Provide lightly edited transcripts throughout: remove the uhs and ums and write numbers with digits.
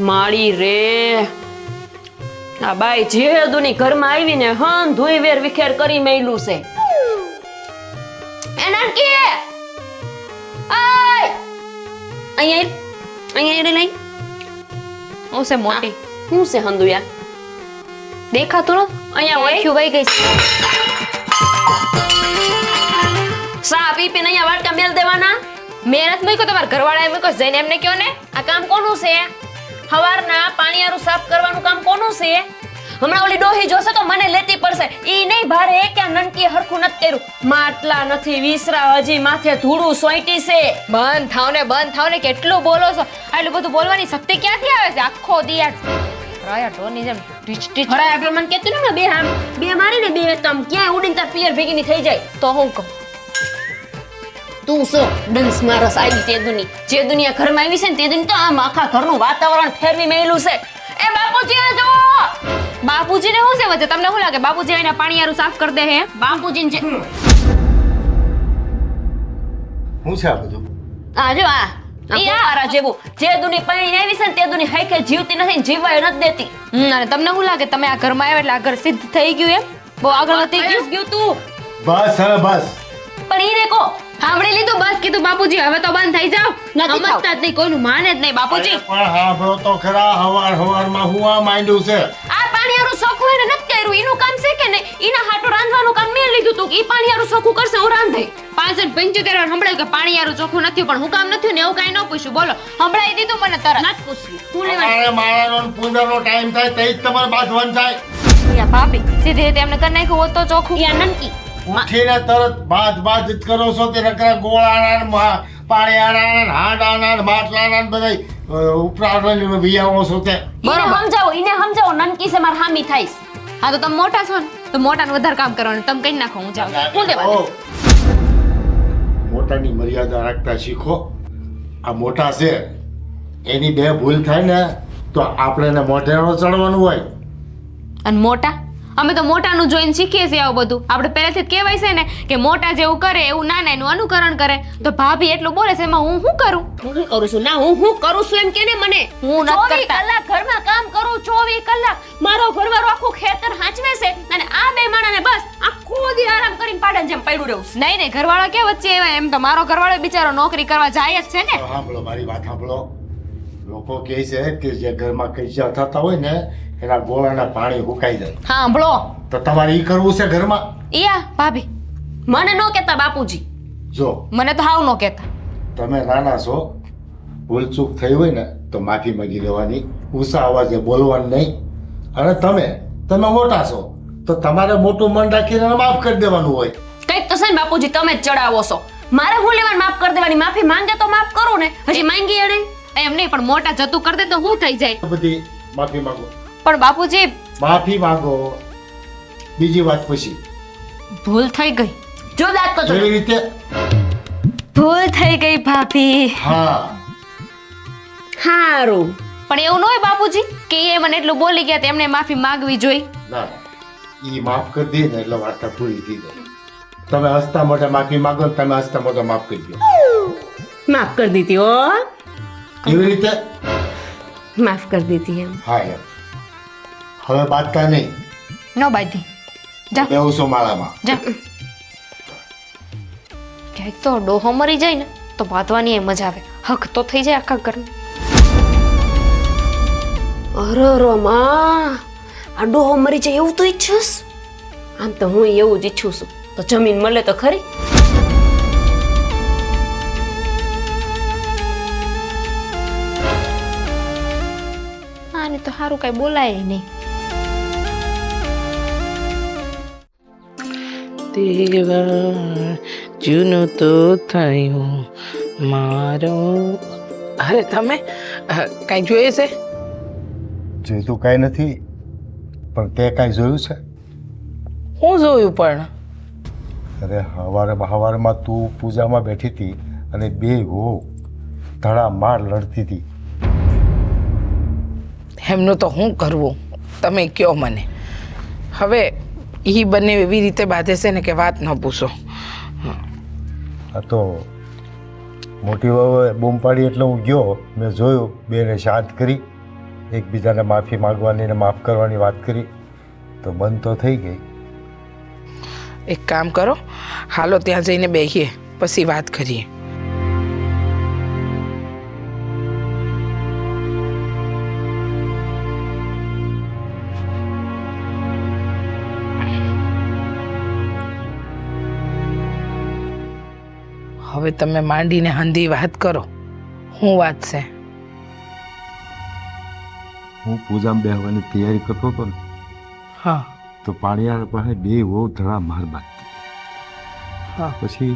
માળી રે આ બાઈ જેદુની ઘરમાં આવીને હન ધોઈ વેર વિખેર કરી મેલું છે. એ નાનકી આય અહીંયા લઈ હું છે મોટી શું છે હંદુયા દેખાતું ન અહીંયા હોય ક્યુ વઈ ગઈ સા પી પીને અહીંયા વાટકા મેલ દેવાના. મહેનત મૂકો તમારા ઘરવાળાએ મૂકો જઈને એમને કયો ને આ કામ કોનું છે? હવારના પાણીયારું સાફ કરવાનું કામ કોનું છે? હમણાં ઓલી ડોહી જોશે તો મને લેતી પડશે. ઈ નહીં ભારે કે આ નનકીએ હરખું નથી કર્યું. માટલા નથી વિસરા, હજી માથે ધૂળું સોંટી છે. બંધ થાવ ને કેટલું બોલો છો. આટલું બધું બોલવાની શક્તિ ક્યાંથી આવે છે? આખો દિયા રાયા ટોની જેમ ટીચ ટીચ હરાય આગળ મને કહેતું ને બે મારીને બે તમ ક્યાંય ઉડીને તાર પિયર ભેગીની થઈ જાય. તો હું કહું તું શું ડંસ મારસ આવી તે દુની જે દુનિયા ઘરમાં આવી છે ને તે દુની તો આમ આખા ઘરનું વાતાવરણ ફેરવી મેલું છે. એ બાપુજી આ જો બાપુજીને શું છે વચ્ચે? તમને શું લાગે બાપુજી આવીને પાણીયારું સાફ કરી દે હે? બાપુજીને જે શું છે આ બધું? આ જો આ ફુવારા જેવું જે દુની પાણી આવી છે ને તે દુની હાઈકે જીવતી નથી ને જીવવાય નથી દેતી. અને તમને શું લાગે તમે આ ઘરમાં આવ્યા એટલે આ ઘર સિદ્ધ થઈ ગયું એમ? બહુ આગળ વધી ગયું ગયું તું બસ હવે બસ. પણ ઈ દેખો સાંભળી લીધું બસ કીધું બાપુજી હવે તો બંધ થઈ જાવ. નથી થાવ. સમજતા જ નહીં કોઈનું માને જ નહીં બાપુજી. અરે પણ સાંભળો તો ખરા હવારમાં હું આ માંડ્યું છે. આ પાણીયારું સોખું એને નથી કર્યું. એનું કામ છે કે નહીં? એના હાટું રાંધવાનું કામ મેં લીધું તું કે ઈ પાણીયારું સોખું કરશે હું રાંધે. 575 વાર સંભળાયું કે પાણીયારું ચોખ્ખું નથી પણ હું કામ નથી ને એવું કાંઈ ન પૂછ્યું. બોલો સંભળાઈ દીધું મને તરત. નથી પૂછ્યું. હું લેવા તમારે માળાનો ને પૂંજાનો ટાઈમ થાય તે જ તમારે બાંધવાનું થાય. યા ભાભી સીધી રીતે એમને કરી નાખ્યું હોત તો ચોખ્ખું. યા નનકી ઉઠીને તરત બાદ જ કરો છો તે નકરા ગોળાના પાણીયાના હાંડાના માટલાના બધા ઉપરાળવાની વિયાઓ છો તે. બરોબર એને સમજાવો નનકી છે માર હામી થાઈસ. હા તો તમે મોટા છો ને તો મોટાને વધારે કામ કરવાનું. તમે કઈ નાખો હું જાઉં. હું લેવા ઓ, મોટાની મર્યાદા રાખતા શીખો. આ મોટા છે એની બે ભૂલ થાય ને તો આપણે એને મોઢે ન ચડવાનું હોય. અને મોટા અમે તો મોટાનું જોઈને શીખીએ છીએ આવું બધું. આપણે પહેલેથી જ કહેવાય છે ને કે મોટા જેવું કરે એવું નાના એનું અનુકરણ કરે. તો ભાભી એટલું બોલે છે એમાં હું શું કરું? હું શું કરું છું? ના હું કરું છું એમ કે ને મને. હું નથી 24 કરતા. કલાક ઘરમાં કામ કરું 24 કલાક. મારો ઘરવાળો આખું ખેતર હાંચવે છે અને આ બે માણાને બસ આખો દી આરામ કરીને પાડાને જેમ પડ્યું રહું છું. નહીં ઘરવાળા કે વચ્ચે એવા એમ તો મારો ઘરવાળો બિચારો નોકરી કરવા જાય જ છે ને. સાંભળો મારી વાત સાંભળો. લોકો કહે છે કે જે ઘરમાં કૈસા થતા હોય ને એના ગોળાના પાણી હુકાઈ જાય. હા સાંભળો તો તમારે ઈ કરવું છે ઘરમાં? યા ભાભી મને ન કહેતા બાપુજી. જો મને તો હાવ ન કહેતા. તમે નાના છો, ભૂલચૂક થઈ હોય ને તો માફી માંગી લેવાની, ઊંચા અવાજે બોલવાનું નહીં. અને તમે મોટા છો તો તમારે મોટું મન રાખીને માફ કરી દેવાનું હોય. કઈક તો છે ને બાપુજી તમે જ ચડાવો છો. મારે હું લેવાનું માફ કરી દેવાની? માફી માંગે તો માફ કરું ને. હજી માંગી એને એમ નહીં પણ મોટા જતું કરી દે તો શું થઈ જાય? બધી માફી માંગો, પણ બાપુજી માફી માંગો. બીજી વાત પછી ભૂલ થઈ ગઈ. જો દાંત તો જેવી રીતે ભૂલ થઈ ગઈ ભાભી. હા હારું. પણ એવું ન હોય બાપુજી કે એ મને એટલું બોલી ગયા તો એમને માફી માંગવી જોઈએ. ના ઈ માફ કરી દે ને એટલે વાર્તા પૂરી થઈ જાય. તમે હસતા મોઢે માફી માંગો ને તમે હસતા મોઢે માફ કરી દો. માફ કરી દીધી હો. એવી રીતે માફ કરી દીધી એમ. હા એમ. હવે બાંધતા નહીં, ન બાંધી જા બેવું છો માળામાં. જા. ક્યાંક તો ડોહો મરી જાય ને તો બાંધવાની એ મજા આવે. હક તો થઈ જાય આખા ઘરનું. અરે માં આ ડોહો મરી જાય એવું તો ઈચ્છસ? આમ તો હું એવું જ ઈચ્છું છું. તો જમીન મળે તો ખરી. આને તો સારું કઈ બોલાય નહીં. તેવા જૂનું તો થયું મારો. અરે તમે કાંઈ જોઈએ છે? જોઈતું કાંઈ નથી, પણ તે કાંઈ જોયું છે? હું જોયું પણ અરે હવારમાં તું પૂજામાં બેઠી હતી અને બે વહુ ધડામાર લડતી હતી. એમનું તો શું કરવું તમે કયો મને. હવે એ બંને એવી રીતે બાંધે છે ને કે વાત ન પૂછો. આ તો મોટી વહુએ બૂમ પાડી એટલે હું ગયો, મેં જોયું, બેને શાંત કરી એકબીજાને માફી માંગવાની અને માફ કરવાની વાત કરી તો બંધ તો થઈ ગઈ. એક કામ કરો, હાલો ત્યાં જઈને બેસીએ, પછી વાત કરીએ. હવે તમે માંડીને હંધી વાત કરો. શું વાત છે? હું પૂજામાં બેસવાની તૈયારી કરતો હતો ને હા તો પાણીયાર પાસે બે વહુ ધડા માર બાંધતી. હા પછી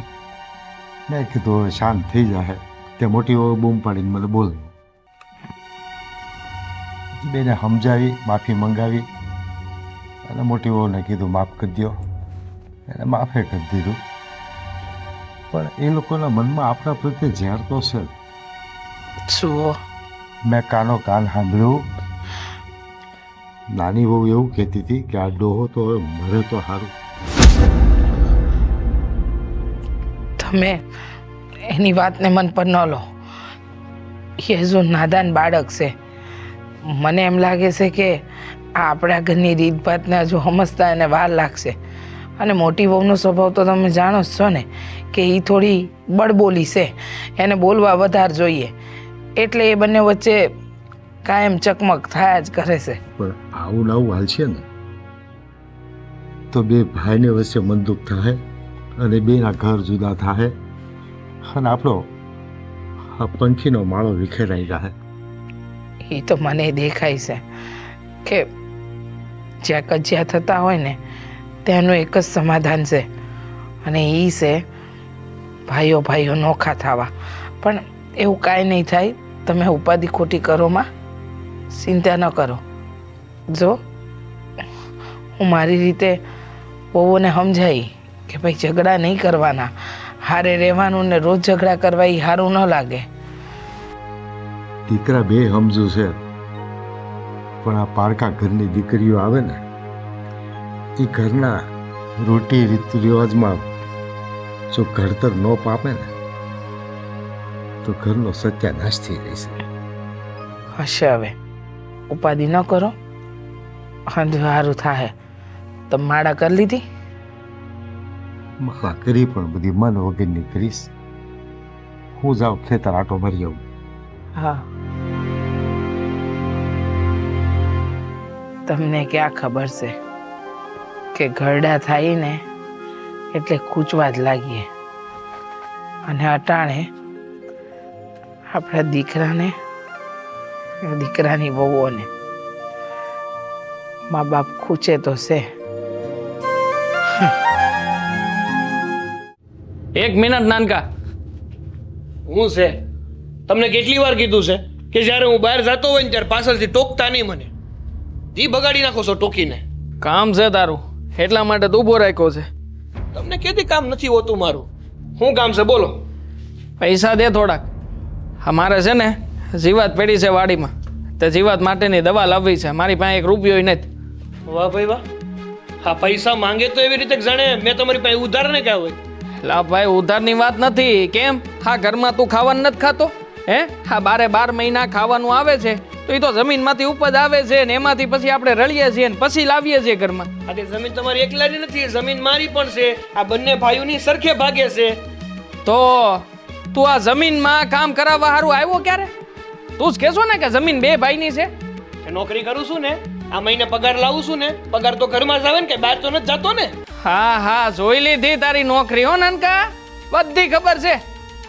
મેં કીધું હવે શાંત થઈ જાય. તે મોટી વહુ બૂમ પાડીને મને બોલ. બેને સમજાવી, માફી મંગાવી અને મોટી વહુને કીધું માફ કરી દો. એને માફે કરી દીધું. પણ એ લોકોના મનમાં આપણા પ્રત્યે ઝેર તો છે. શું? મેં કાનો કાન સાંભળ્યું. નાની વહુ એવું કહેતી હતી કે આ ડોહો તો હવે મરે તો સારું. તમે એની વાતને મન પર ન લો. એ હજુ નાદાન બાળક છે. મને એમ લાગે છે કે આ આપણા ઘરની રીતભાતને હજુ સમજતા એને વાર લાગશે. અને મોટી વહુનો સ્વભાવ તો તમે જાણો જ છો ને કે એ થોડી બળબોલી છે. એને બોલવા વધારે જોઈએ. એટલે એ બંને વચ્ચે કાયમ ચકમક થયા જ કરે છે. પણ આવું ને આવું હાલશે ને તો બે ભાઈને વચ્ચે મનદુખ થાય અને બેના ઘર જુદા થાય અને આપણો આ પંખીનો માળો વિખેરાઈ જાય. એ તો મને દેખાય છે કે જ્યાં કજિયા થતા હોય ને ત્યાંનું એક જ સમાધાન છે અને એ છે ભાઈઓ ભાઈઓ નોખા થવા. પણ એવું કાંઈ નહીં થાય. તમે ઉપાધિ ખોટી કરોમાં ચિંતા ન કરો. જો હું મારી રીતે વહુઓને સમજાવી કે ભાઈ ઝઘડા નહીં કરવાના, હારે રહેવાનું ને રોજ ઝઘડા કરવા એ સારું ન લાગે. દીકરા બે સમજુ છે પણ આ પારકા ઘરની દીકરીઓ આવે ને એ ઘરના રોટી રીત રિવાજમાં જો ઘડતર ન પામે ને તો ઘરનો સત્યાનાશ થઈ રહેશે. હશે હવે ઉપાધિ ન કરો. હંધું સારું થાય. તમે માળા કરી લીધી? માળા કરી પણ બધી મન વગરની કરીશ. હું જાઉં ખેતર આટો મારી આવું. હા. તમને ક્યાં ખબર છે કે ઘરડા થાય ને એટલે ખૂંચવા જ લાગીએ. અને અટાણે આપણા દીકરાને દીકરાની વહુઓને મા બાપ ખૂંચે તો છે. એક મિનિટ નાનકા. હું છે તમને કેટલી વાર કીધું છે કે જ્યારે હું બહાર જતો હોય ને ત્યારે પાછળથી ટોકતા નહીં મને. દી બગાડી નાખો છો ટોકીને. કામ છે તારું એટલા માટે તું ઉભો રાખ્યો છે. તમને કેદી કામ નથી હોતું મારું. શું કામ છે બોલો? પૈસા દે થોડાક. અમારે છે ને જીવાત પડી છે વાડીમાં. તે જીવાત માટેની દવા લાવવી છે. મારી પાસે એક રૂપિયો નથી. વાહ ભાઈ વાહ. હા પૈસા માંગે તો એવી રીતે જાણે મેં તમારી પાસે ઉધાર ને ક્યાં હોય. લા ભાઈ ઉધારની વાત નથી. કેમ હા ઘરમાં તું ખાવાનું નથી ખાતો? હે હા 12 મહિના ખાવાનું આવે છે તો એ તો જમીનમાંથી ઉપજ આવે છે ને એમાંથી પછી આપણે રળીએ છીએ ને પછી લાવીએ છીએ ઘરમાં. આ જમીન તમારી એકલાની નથી, જમીન મારી પણ છે. આ બંને ભાઈઓની સરખે ભાગે છે. તો તું આ જમીનમાં કામ કરાવવા સારું આવ્યો ક્યારે? તું જ કહેશો ને કે જમીન બે ભાઈની છે. નોકરી કરું છું ને, આ મહિને પગાર લાવું છું ને, પગાર તો ઘરમાં જ આવે ને કે બહાર તો નથી જતો ને. હા હા જોઈ લીધી તારી નોકરી હો નાનકા, બધી ખબર છે.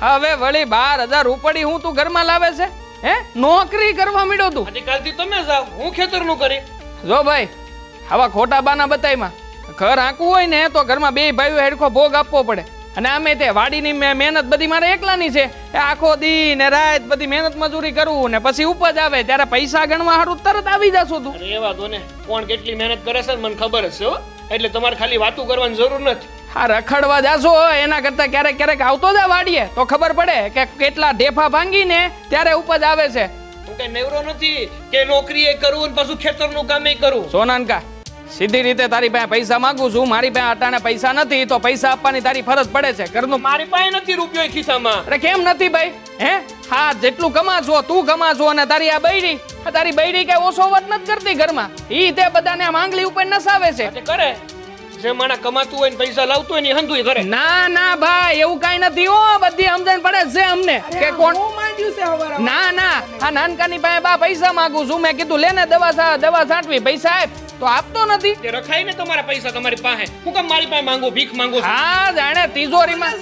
હવે વળી 12,000 ઉપડી હું તું ઘરમાં લાવે છે? હે નોકરી કરવા માંડ્યો તું? આજકાલથી તમે જાવ, હું ખેતરનું કરી. જો ભાઈ આવા ખોટા બાના બતાઈમાં ઘર આંકવું હોય ને તો ઘરમાં બે ભાઈઓ હેડખો ભોગ આપવો પડે. અને આમે તે વાડીની મહેનત બધી મારે એકલાની છે. એ આખો દી ને રાત બધી મહેનત મજૂરી કરવું ને પછી ઉપજ આવે ત્યારે પૈસા ગણવા હારું તરત આવી જશો તું. અરે એવા તો ને કોણ કેટલી મહેનત કરે છે મને ખબર જ છે હો. એટલે તમારે ખાલી વાતું કરવાની જરૂર નથી. હા રખડવા જાશો એના કરતા ક્યારેક ક્યારેક આવતો જા વાડીએ તો ખબર પડે કે કેટલા ઢેફા ભાંગીને ત્યારે ઉપજ આવે છે. હું કઈ નેવરો નથી કે નોકરી એ કરું ને પાછું ખેતરનું કામ એ કરું. સોનાનકા સીધી રીતે તારી પાસે પૈસા માંગુ છું. મારી પાસે અટાણે પૈસા નથી તો પૈસા આપવાની તારી ફરજ પડે છે. ઘરનું મારી પાસે નથી રૂપિયો ખિસ્સામાં. અરે કેમ નથી ભાઈ? હે હા જેટલું કમાશો તું કમાશો અને તારી આ બૈરી કઈ ઓછો વાત નથી કરતી ઘરમાં ઈ તે બધાને આમ આંગળી ઉપર નસાવે છે કરે જે માણા કમાતું હોય ને પૈસા લાવતું હોય ને હંધુય કરે ના ના ભાઈ એવું કાઈ નથી હો બધી સમજણ પડે છે અમને કે કોણ ના ના આ નાનકાની પાસે બા પૈસા માંગુ છું મેં કીધું લે ને દવા છાંટવી પૈસા આપ તો આપતો નથી તે રખાય ને તમારા પૈસા તમારી પાસે હું કેમ મારી પાસે માંગુ ભીખ માંગુ હા જાણે તિજોરીમાં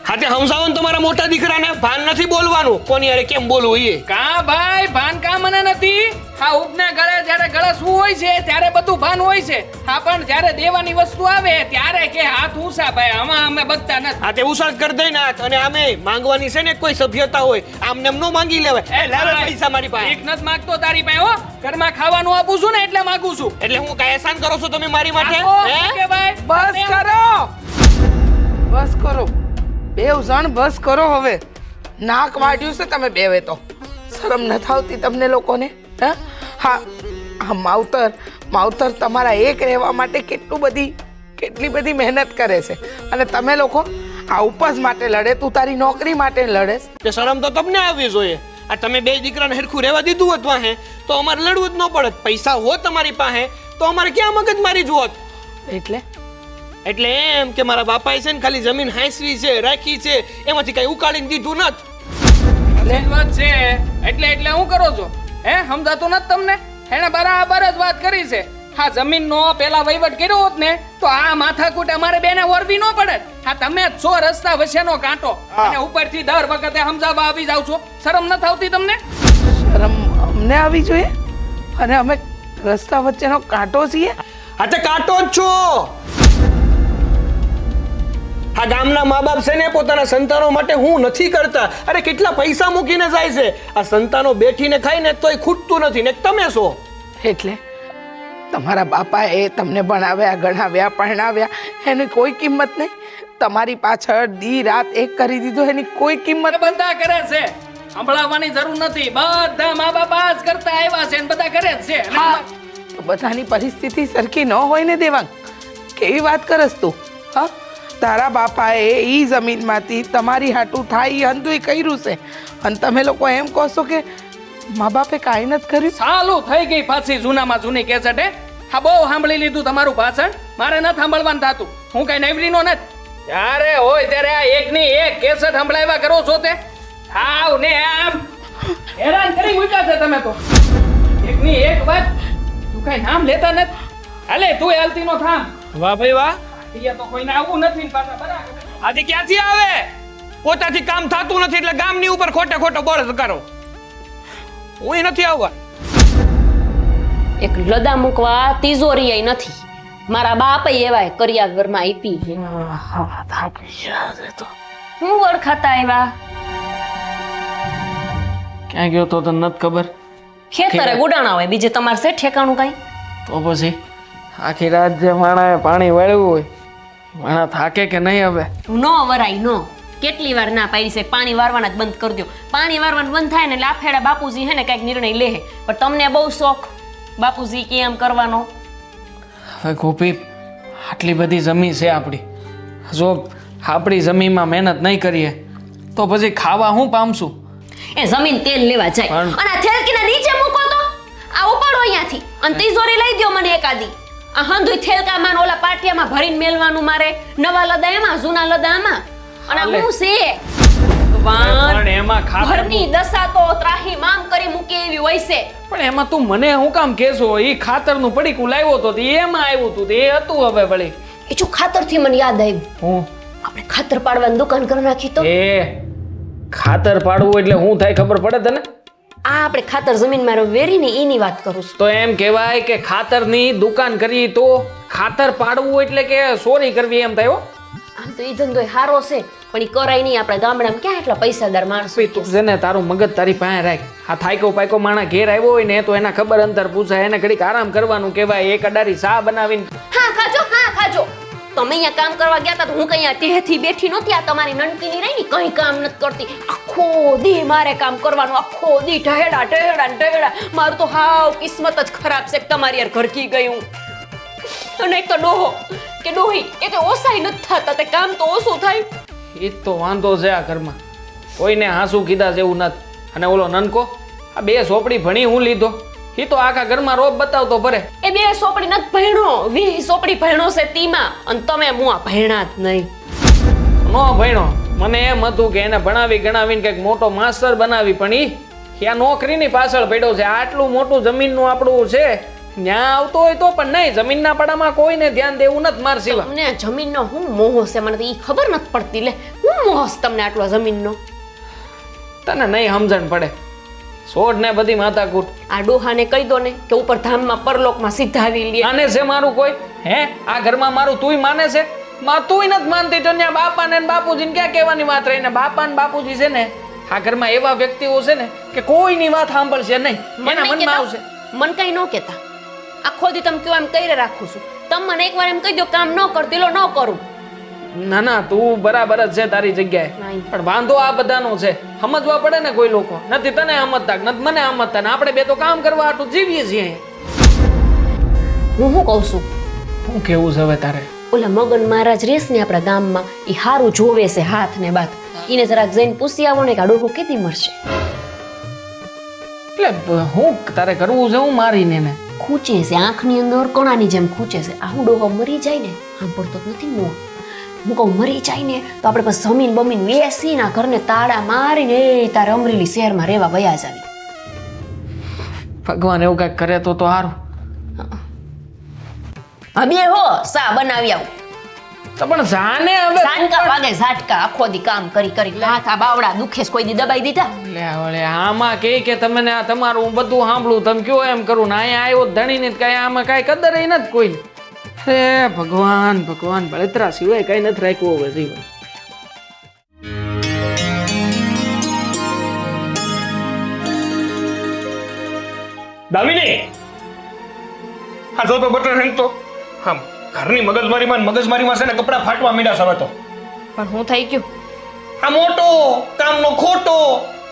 હાતે સમજાવો ને તમારા મોટા દીકરાને ભાન નથી બોલવાનું કોની યારે કેમ બોલવું એ કા ભાઈ ભાન કા મને નથી હા ઉપને ગળે જ્યારે ગળસવું હોય છે ત્યારે બધું ભાન હોય છે હા પણ જ્યારે દેવાની વસ્તુ આવે ત્યારે કે હાથ ઊંચા ભાઈ આમાં અમે બગતા નથી હાથે ઊંચા કરી દઈ ને હાથ અને આમે માંગવાની છે ને કોઈ સભ્યતા હોય આમને નો માંગી લેવાય એ લાવે પૈસા મારી પાસે એક નથી માંગતો તારી પાસે હો ઘરમાં ખાવાનું આપું છું ને એટલે માંગુ છું એટલે હું કાય એહસાન કરો છો તમે મારી માટે હે કે ભાઈ બસ કરો બેવ જણ બસ કરો હવે નાક વાઢ્યું છે તમે બેવે તો શરમ નથી આવતી તમને લોકોને હા હા માવતર તમારા એક રહેવા માટે કેટલી બધી મહેનત કરે છે અને તમે લોકો આ ઉપવાસ માટે લડે તું તારી નોકરી માટે લડે તે શરમ તો તમને આવવી જોઈએ આ તમે બે દીકરાને હરખું રહેવા દીધું હોત વાહે તો અમારે લડવું જ ન પડત પૈસા હોત તમારી પાસે તો અમારે ક્યાં મગજ મારી જોત એટલે એમ કે મારા બાપાએ છે ને ખાલી જમીન હાંસવી છે રાખી છે એમાંથી કઈ ઉકાળીને દીધું નથી વાત છે એટલે હું કરો છો હે સમજાતું નથી તમને એને બરાબર જ વાત કરી છે હા જમીનનો પેલા વહીવટ કર્યો હોત ને તો આ માથાકૂટ અમારે બેને વરવી ન પડે હા તમે જ છો રસ્તા વચ્ચેનો કાંટો અને ઉપરથી દર વખતે સમજાવવા આવી જાવ છો શરમ નથી આવતી તમને શરમ અમને આવી જોઈએ અને અમે રસ્તા વચ્ચેનો કાંટો છીએ હા તે કાંટો જ છો આ ગામના મા બાપ છે ને પોતાના સંતાનો માટે હું નથી કરતા અરે કેટલા પૈસા મૂકીને જાય છે આ સંતાનો બેઠીને ખાઈને તોય ખૂટતું નથી ને તમે છો એટલે તમારા બાપાએ તમને ભણાવ્યા ગણાવ્યા પરણાવ્યા એની કોઈ કિંમત નહીં તમારી પાછળ દી રાત એક કરી દીધો એની કોઈ કિંમત બધા કરે છે સંભળાવવાની જરૂર નથી બધા મા બાપ આ જ કરતા આવ્યા છે ને બધા કરે જ છે હા તો બધાની પરિસ્થિતિ સરખી ન હોય ને દેવાંગ કેવી વાત કરસ તું હા તારા બાપાએ ઈ જમીનમાંથી તમારી હાટું થાય એ અંધુય કર્યું છે અને તમે લોકો એમ કહો છો કે મા બાપે કાંઈ નથી કર્યું સાલું થઈ ગઈ પાછી જૂનામાં જૂની કેસેટ હા બહુ સાંભળી લીધું તમારું ભાષણ મારે નથી સાંભળવાનું થતું હું કઈ નવરીનો નથી ત્યારે હોય ત્યારે આ એકની એક કેસેટ સંભળાવ્યા કરો છો તે હાવ ને આમ હેરાન કરી મૂક્યા છે તમે તો એકની એક વાત તું કઈ નામ લેતા નથી હાલે તું હાલતી નો થામ વાહ ભાઈ વાહ અહીંયા તો કોઈને આવું નથી પાછા બરાબર આજે ક્યાંથી આવે પોતાથી કામ થતું નથી એટલે ગામની ઉપર ખોટો બળ કરો હું નથી આવવા એક લદા મૂકવા તિજોરી નથી મારા બાપ એવા કરિયા ઘરમાં આપી હું ઓળખાતા આવ્યા ક્યાં ગયો તો તને નથી ખબર ખેતરે ગુડાણા હોય બીજે તમારે છે ઠેકાણું કઈ તો પછી આખી રાત જે માણાએ પાણી વાળ્યું હોય માણા થાકે કે નહીં હવે નો વરાય નો કેટલી વાર ના પાડી છે પાણી વારવાના જ બંધ કરી દો પાણી વારવાનું બંધ થાય ને એટલે આફેડા બાપુજી હે ને કઈક નિર્ણય લે પણ તમને બહુ શોખ બાપુજી કેમ કરવાનો હવે ગોપી આટલી બધી જમીન છે આપણી જો આપણી જમીનમાં મહેનત નહીં કરીએ તો પછી ખાવા હું પામશું એ જમીન તેલ લેવા જાય અને આ થેલકીના નીચે મૂકો તો આ ઉપાડો અહીંયાથી અને તિજોરી લઈ દો મને એકાદી આ હંધુય થેલકામાં ઓલા પાટિયામાં ભરીને મેલવાનું મારે નવા લદા એમાં જૂના લદા આમાં અને હું છે પણ એમાં ઘરની દશા તો ત્રાહી મામ કરી મૂકી એવી હોય છે પણ એમાં તું મને હું કામ કેસો ઈ ખાતરનું પડીકું લાવ્યો તો એમાં આવ્યું તું એ હતું હવે ભલે એ જો ખાતરથી મને યાદ આવ્યું હું આપણે ખાતર પાડવાની દુકાન કરી નાખી તો એ ખાતર પાડવું એટલે હું થાય ખબર પડે તને આ આપણે ખાતર જમીનમાં વેરીને એની વાત કરું છું તો એમ કહેવાય કે ખાતરની દુકાન કરી તો ખાતર પાડવું એટલે કે ચોરી કરવી એમ થાય હો આમ તો ઈ ધંધો સારો છે પણ ઈ કરાય નહીં આપણે ગામડામાં ક્યાં એટલા પૈસાદાર માણસો તું છે ને તારું મગજ તારી પાસે રાખ આ થાયકો પાયકો માણા ઘેર આવ્યો હોય ને તો એના ખબર અંતર પૂછાય એને ઘડીક આરામ કરવાનું કહેવાય એક અડારી ચા બનાવીને હા ખાજો તમે અહીંયા કામ કરવા ગયા હતા તો હું કઈ અહીંયા ટેહથી બેઠી નહોતી આ તમારી નનકીની રહી ને કઈ કામ નથી કરતી આખો દી મારે કામ કરવાનું આખો દી ઢહેડા મારું તો હાવ કિસ્મત જ ખરાબ છે કે તમારી યાર ઘરકી ગયું અને એક તો ડોહો કે ડોહી એ તો ઓસાઈ નથી થતા તે કામ તો ઓછું થાય એ તો વાંધો છે આ ઘરમાં કોઈને હાંસુ કીધા જેવું નથી. અને ઓલો નનકો આ 2 સોપડી ભણી હું લીધો એ તો આખા ઘરમાં રોબ બતાવતો ભરે. એ 2 સોપડી નથી ભણ્યો, 20 સોપડી ભણ્યો છે તીમાં, અને તમે મુઆ ભણ્યા જ નહીં. નો ભણ્યો. મને એમ હતું કે એને ભણાવી ગણાવીને કંઈક મોટો માસ્ટર બનાવી, પણ ઈ આ નોકરીની પાછળ પડ્યો છે. આટલું મોટું જમીનનું આપણું છે, ત્યાં આવતો હોય તો પણ નહીં. જમીનના પડામાં કોઈને ધ્યાન દેવું નથી માર સિવા. તમને જમીનનો હું મોહ છે, મને તો ઈ ખબર નથી પડતી. લે હું મોહ છે તમને આટલો જમીનનો? તને નહીં સમજણ પડે. છોડ ને બધી માથાકૂટ. આ ડોહાને કહી દો ને કે ઉપર ધામમાં પરલોકમાં સીધાવી લે. માને છે મારું કોઈ? હે, આ ઘરમાં મારું તુંય માને છે? તુંય નથી માનતી તો ત્યાં બાપાને ને બાપુજીને ક્યાં કહેવાની વાત રહી ને? બાપા ને બાપુજી છે ને આ ઘરમાં એવા વ્યક્તિઓ છે ને કે કોઈની વાત સાંભળશે નહીં. એના મનમાં આવશે. મન કઈ ન કહેતા. આખો દી તમે કયો એમ કરી રાખું છું. તમે મને એકવાર એમ કહી દો કામ ન કરતી લો, ન કરું. ના ના, તું બરાબર જ છે તારી જગ્યાએ, નહીં. પણ વાંધો આ બધાનો છે. સમજવા પડે ને કોઈ લોકો. નથી તને સમજતા, નથી મને સમજતા, ને આપણે બે તો કામ કરવા હાટું જીવીએ છીએ. હું શું કહું છું, શું કેવું છે હવે તારે? ઓલા મગન મહારાજ રેસ ને આપણા ગામમાં, ઈ હારું જોવે છે હાથ ને બાત. ઈને જરાક જઈને પૂછી આવો ને કે આ ડોહો કેદી મરશે. એટલે હું તારે કરવું છે? હું મારીને ને ખૂંચે છે આંખની અંદર કોણાની જેમ ખૂંચે છે. આ હું ડોહો મરી જાય ને, સાંભળતો જ નથી મોહ. હું કહું મરી જાય ને તો આપણે પછી જમીન બમીન વેસી ના ઘરને તાળા મારીને એ તારે અમરેલી શહેરમાં રહેવા વયા જાવી. ભગવાન એવું કઈક કરે તો સારું. હવે હો સા બનાવી આવું. તો પણ જાને હવે સાનકા વાગે ઝાટકા આખો દી કામ કરી કરી હાથ આ બાવડા દુખે છે, કોઈ દી દબાઈ દીધા? લે વળે આમાં કે તમને આ તમારું હું બધું સાંભળું, તમે કયો એમ કરું ને અહીંયા આવ્યો ધણી ને કઈ આમાં કઈ કદર નથી કોઈ. હે ભગવાન ભગવાન, બળતરા સિવાય કઈ નથી રાખ્યું હવે જીવન. દામિની, હા જો તો બટન હેંગતો. હા, ઘરની મગજમારીમાં છે ને કપડા ફાટવા માંડ્યા છે હવે તો. પણ હું થઈ ગયું? આ મોટો કામનો ખોટો.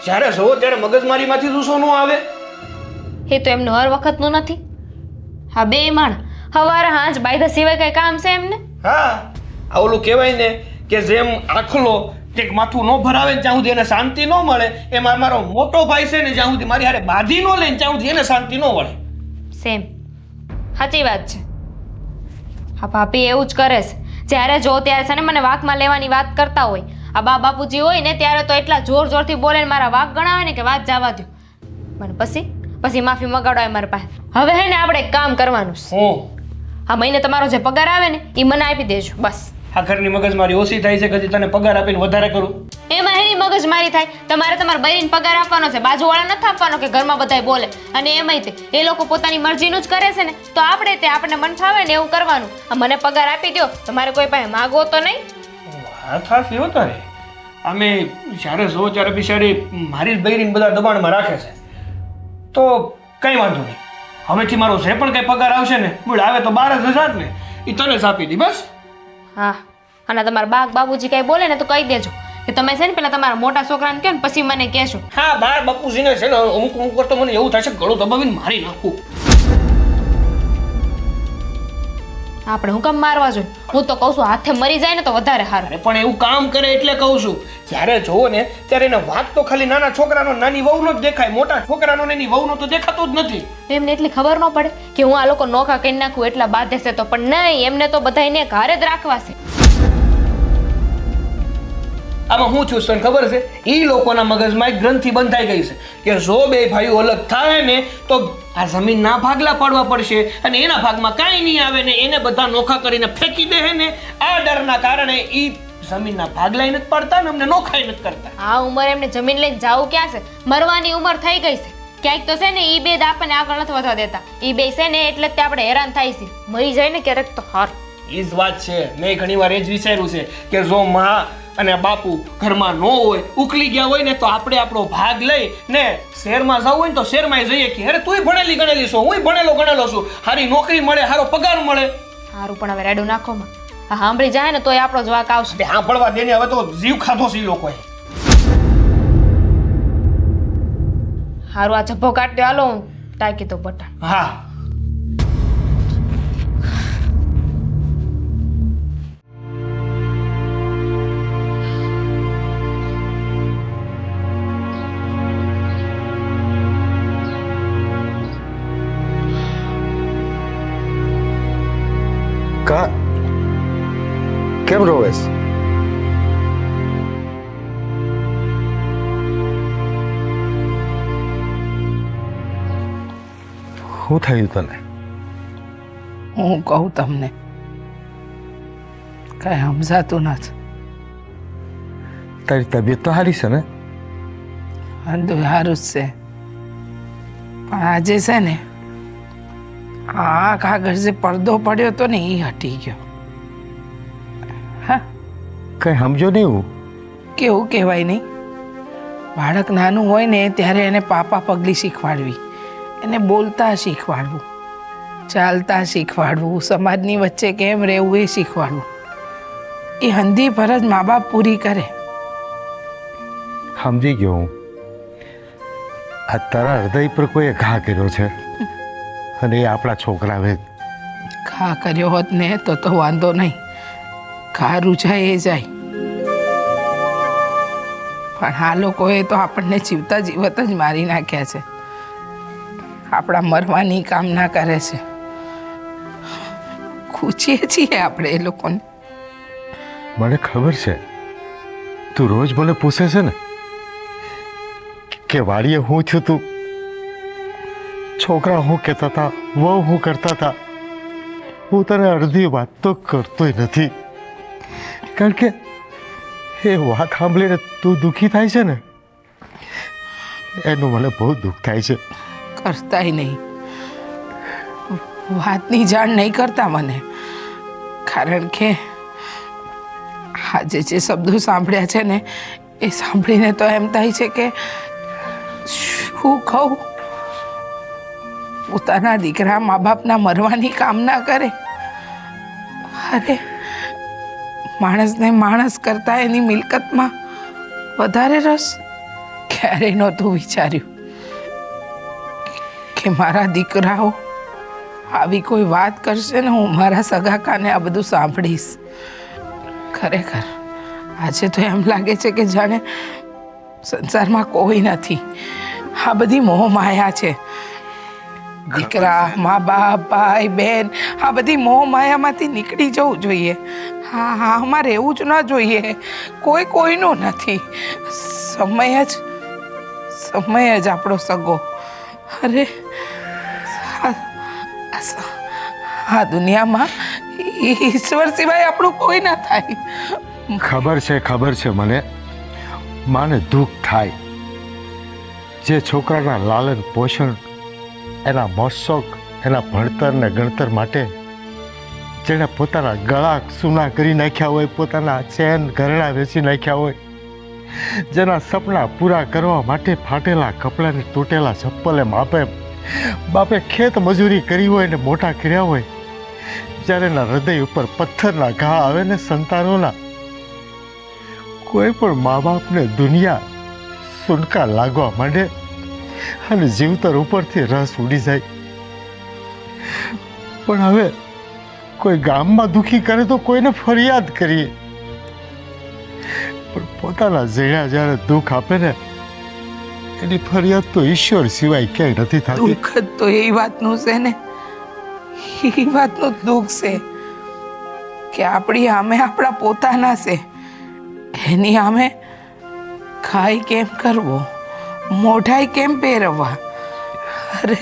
જ્યારે જોવો ત્યારે મગજમારીમાંથી દૂસો ન આવે. એ તો એમનું હર વખતનું નથી. હા, 2 માણ હવારે હાંજ બાયધા સિવાય કઈ કામ છે એમને? હા, આ ઓલું કહેવાય ને કે જેમ આખલો એક માથું ન ભરાવે ને જ્યાં સુધી એને શાંતિ ન મળે, એમાં મારો મોટો ભાઈ છે ને જ્યાં સુધી મારી હારે બાંધી ન લે ત્યાં સુધી એને શાંતિ ન મળે. સેમ, સાચી વાત છે. હા, ભાભી એવું જ કરે છે. જ્યારે જો ત્યારે છે ને મને વાંકમાં લેવાની વાત કરતા હોય. આ બા બાપુજી હોય ને ત્યારે તો એટલા જોર જોરથી બોલે ને મારા વાંક ગણાવે ને કે વાત જવા દો. મને પછી માફી મગાડો મારી પાસે. હવે હે ને આપણે એક કામ કરવાનું છે. હું આ મહિને તમારો જે પગાર આવે ને એ મને આપી દેજો બસ. આ ઘરની મગજમારી ઓછી થાય છે કદી તને પગાર આપીને વધારે કરું? એમાં એની મગજમારી થાય. તમારે તમારા બહેરીને પગાર આપવાનો છે, બાજુવાળા નથી આપવાનો કે ઘરમાં બધાય બોલે. અને એમાંય તે એ લોકો પોતાની મરજીનું જ કરે છે ને, તો આપણને મન ફાવે ને એવું કરવાનું. આ મને પગાર આપી દો, તમારે કોઈ પાસે માગવો તો નહીં. વાત હાથી હોતા રે. અમે જ્યારે જો ત્યારે બિચારી મારી જ બૈરીને બધા દબાણમાં રાખે છે. તો કંઈ વાંધો નહીં, હવેથી મારો જે પણ કંઈ પગાર આવશે ને મૂળ આવે તો 12,000 ને એ તને જ આપી દી બસ. હા, અને તમારા બાગ બાબુજી કઈ બોલે ને તો કહી દેજો કે તમે છે ને પેલા તમારા મોટા છોકરાને કહો ને પછી મને કહેશો. હા, બાર બાપુજીને છે ને અમુક વાર તો મને એવું થાય છે ગળું દબાવીને મારી નાખું. આપણે હું કામ મારવા જોઈએ? હું તો કહું છું હાથે મરી જાય ને તો વધારે સારું. અરે પણ એવું કામ કરે એટલે કહું છું. જ્યારે જોવો ને ત્યારે એને વાત તો ખાલી નાના છોકરાનો નાની વહુનો જ દેખાય, મોટા છોકરાનો ને એની વહુનો તો દેખાતો જ નથી. એમને એટલી ખબર ન પડે કે હું આ લોકો નોખા કરી નાખું એટલા બાધે છે તો. પણ નહીં, એમને તો બધાને ઘરે જ રાખવા છે. આમાં હું છું તને ખબર છે? એ લોકોના મગજમાં એક ગ્રંથિ બંધાઈ ગઈ છે કે જો 2 ભાઈઓ અલગ થાય ને તો આ જમીનના ભાગલા પાડવા પડશે, અને એના ભાગમાં કાંઈ નહીં આવે ને એને બધા નોખા કરીને ફેંકી દે ને. આ ડરના કારણે એ જમીનના ભાગલા નથી પાડતા ને અમને નોખાઈ નથી કરતા. આ ઉંમર એમને જમીન લઈને જાવું ક્યાં છે? મરવાની ઉંમર થઈ ગઈ છે. ક્યાંક તો છે ને ઈ 2 આપણને આગળ નથી વધવા દેતા. ઈ 2 છે ને એટલે જ આપણે હેરાન થાય છે. મરી જાય ને ક્યારેક તો હાર. એ જ વાત છે. મેં ઘણી વાર એ જ વિચાર્યું છે કે જો માં અને બાપુ ઘરમાં ન હોય, ઉકલી ગયા હોય ને તો આપણે આપણો ભાગ લઈ ને શહેરમાં જવું હોય ને તો શહેરમાં જઈએ કે અરે તું ભણેલી ગણેલી છો, હું ભણેલો છું, સારી નોકરી મળે, સારો પગાર મળે. સારું, પણ હવે રેડું નાખોમાં આ સાંભળી જાય ને તોય આપણો જ વાક આવશે. હા, ભણવા દે ને, હવે તો જીવ ખાધો છે એ લોકોએ. સારું, આ જબ્બો કાઢ દો. હાલો હું ટાંકી તો બટા. હા, શું થયું તને? હું કહું તમને કાંઈ સમજાતું નથી. તારી તબિયત તો સારી છે ને? બધું સારું જ છે, પણ આજે છે ને આ કાગળ જે પડદો પડ્યો હતો ને એ હટી ગયો. હા, કઈ સમજો નહીં હું. કેવું કહેવાય નહીં. બાળક નાનું હોય ને ત્યારે એને પાપા પગલી શીખવાડવી, એને બોલતા શીખવાડવું, ચાલતા શીખવાડવું, સમાજની વચ્ચે કેમ રહેવું એ શીખવાડવું. એ હંધી ફરજ મા બાપ પૂરી કરે. સમજી ગયો હું. આ તારા હૃદય પર કોઈએ ઘા કર્યો છે અને એ આપણા છોકરાએ ઘા કર્યો હોત ને તો વાંધો નહીં, ઘા રૂજાય એ જાય. પણ આ લોકોએ તો આપણને જીવતા જીવત જ મારી નાખ્યા છે. આપણા મરવાની કામના કરે છે. ખૂચીએ છીએ આપણે એ લોકોને. મને ખબર છે તું રોજ મને પૂછે છે ને કે વાડીએ હું છું, તું છોકરા હું કહેતા હતા, વહુ હું કરતા હતા. હું તને અડધી વાત તો કરતોય નથી, કારણ કે એ વાત સાંભળીને તું દુઃખી થાય છે ને એનું મને બહુ દુઃખ થાય છે. કરતાય નહીં, વાતની જાણ નહીં કરતા મને, કારણ કે આજે જે શબ્દો સાંભળ્યા છે ને એ સાંભળીને તો એમ થાય છે કે શું કહું. પોતાના દીકરા મા બાપના મરવાની કામના કરે. અરે માણસને માણસ કરતા એની મિલકતમાં વધારે રસ. ક્યારે નહોતું વિચાર્યું કે મારા દીકરાઓ આવી કોઈ વાત કરશે ને હું મારા સગા કાને આ બધું સાંભળીશ. ખરેખર આજે તો એમ લાગે છે કે જાણે સંસારમાં કોઈ નથી. આ બધી મોહ માયા છે. દીકરા, મા બાપ, ભાઈ બહેન, આ બધી મોહ માયામાંથી નીકળી જવું જોઈએ. હા હા, અમારે એવું જ ન જોઈએ. કોઈ કોઈનું નથી. સમય જ આપણો સગો. અરે આ દુનિયામાં ઈશ્વર સિવાય આપણું કોઈ ના થાય. ખબર છે મને. માને દુઃખ થાય જે છોકરાના લાલન પોષણ, એના મોજશોખ, એના ભણતર ને ગણતર માટે જેણે પોતાના ગળા સૂના કરી નાખ્યા હોય, પોતાના ચેન ઘરેણા વેચી નાખ્યા હોય, જેના સપના પૂરા કરવા માટે ફાટેલા કપડાને તૂટેલા ચપ્પલે બાપે ખેત મજૂરી કરી હોય ને મોટા કર્યા હોય, જ્યારે એના હૃદય ઉપર પથ્થરના ઘા આવે ને સંતાનોના, કોઈ પણ મા બાપને દુનિયા સુનકા લાગવા માંડે અને જીવતર ઉપરથી રસ ઉડી જાય. પણ હવે કોઈ ગામમાં દુખી કરે તો કોઈને ફરિયાદ કરીએ, પણ પોતાના જેણા જ્યારે દુઃખ આપે ને એની ફરિયાદ તો ઈશ્વર સિવાય ક્યાંય નથી થતી. દુઃખ જ તો એ વાતનું છે ને, એ વાતનું દુઃખ છે કે આપણી આમે આપણા પોતાના છે, એની આમે ખાઈ કેમ કરવો, મોઢાઈ કેમ પહેરવા. અરે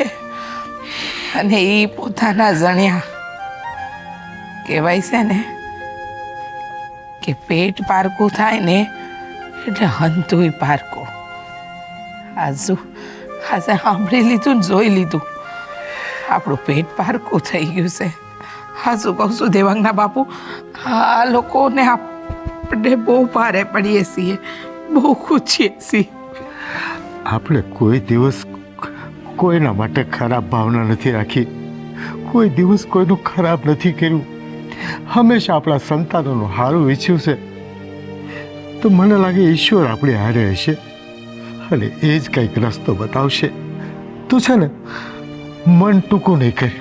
અને એ પોતાના જણ્યા કહેવાય છે ને કે પેટ પારકું થાય ને એટલે હંતુય પારકું. આજે સાંભળી લીધું ને જોઈ લીધું, આપણું પેટ પારકું થઈ ગયું છે. હાજુ કહું છું દેવાંગના બાપુ, આ લોકોને આપણે બહુ ભારે પડીએ છીએ, બહુ ખૂચીએ છીએ. આપણે કોઈ દિવસ કોઈના માટે ખરાબ ભાવના નથી રાખી, કોઈ દિવસ કોઈનું ખરાબ નથી કર્યું. હંમેશા આપણા સંતાનોનું સારું ઈચ્છ્યું છે. તો મને લાગે ઈશ્વર આપણી હારે હશે અને એ જ કંઈક રસ્તો બતાવશે. તું છે ને મન ટૂંકું નહીં કર,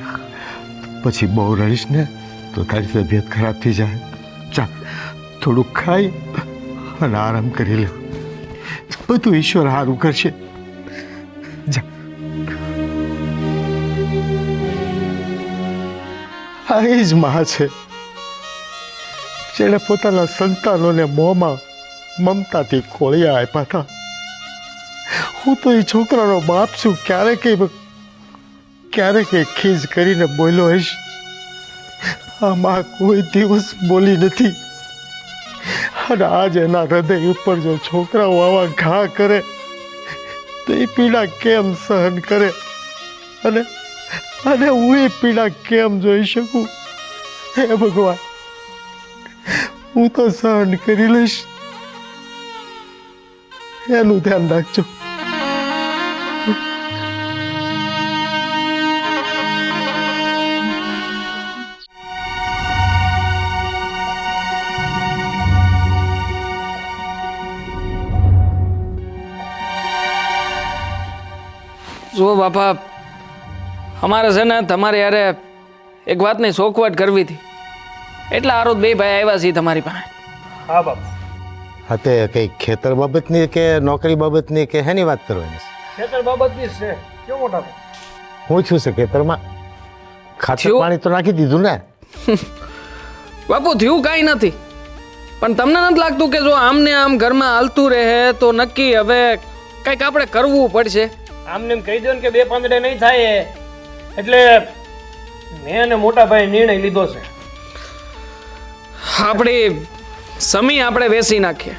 પછી બહુ રહીશ ને તો તારી તબિયત ખરાબ થઈ જાય. ચાલ થોડુંક ખાઈ અને આરામ કરી લે, બધું ઈશ્વર સારું કરશે. જા. આ એ જ માં છે જેણે પોતાના સંતાનોને મોંમાં મમતાથી ખોળિયા આપ્યા હતા. હું તો એ છોકરાનો બાપ છું, ક્યારે કઈ ક્યારેક એ ખીજ કરીને બોલ્યો હશ, આમાં કોઈ દિવસ બોલી નથી. અને આજ એના હૃદય ઉપર જો છોકરાઓ આવા ઘા કરે તો એ પીડા કેમ સહન કરે? અને અને હું એ પીડા કેમ જોઈ શકું? હે ભગવાન, હું તો સહન કરી લઈશ, એનું ધ્યાન રાખજો. જુઓ બાપા, અમારે છે ને તમારે યારે એક વાતની શોખવટ કરવી હતી, એટલે આરોધ બે ભાઈ આવ્યા છીએ તમારી પાસે. હા બાપુ. હા, તે કઈ ખેતર બાબતની કે નોકરી બાબતની કે હેની વાત કરવાની છે? ખેતર બાબતની જ છે. કેવું મોટા ભાઈ? હું છું છે ખેતરમાં? ખાતર થયું? પાણી તો નાખી દીધું ને? બાપુ થયું કાંઈ નથી, પણ તમને નથી લાગતું કે જો આમને આમ ઘરમાં હાલતું રહે તો નક્કી હવે કંઈક આપણે કરવું પડશે? આમને એમ કહી દો ને કે બે પાંદડે નહીં થાય એટલે મેં અને મોટા ભાઈ નિર્ણય લીધો છે. આપણી સમી આપણે વેચી નાખીએ,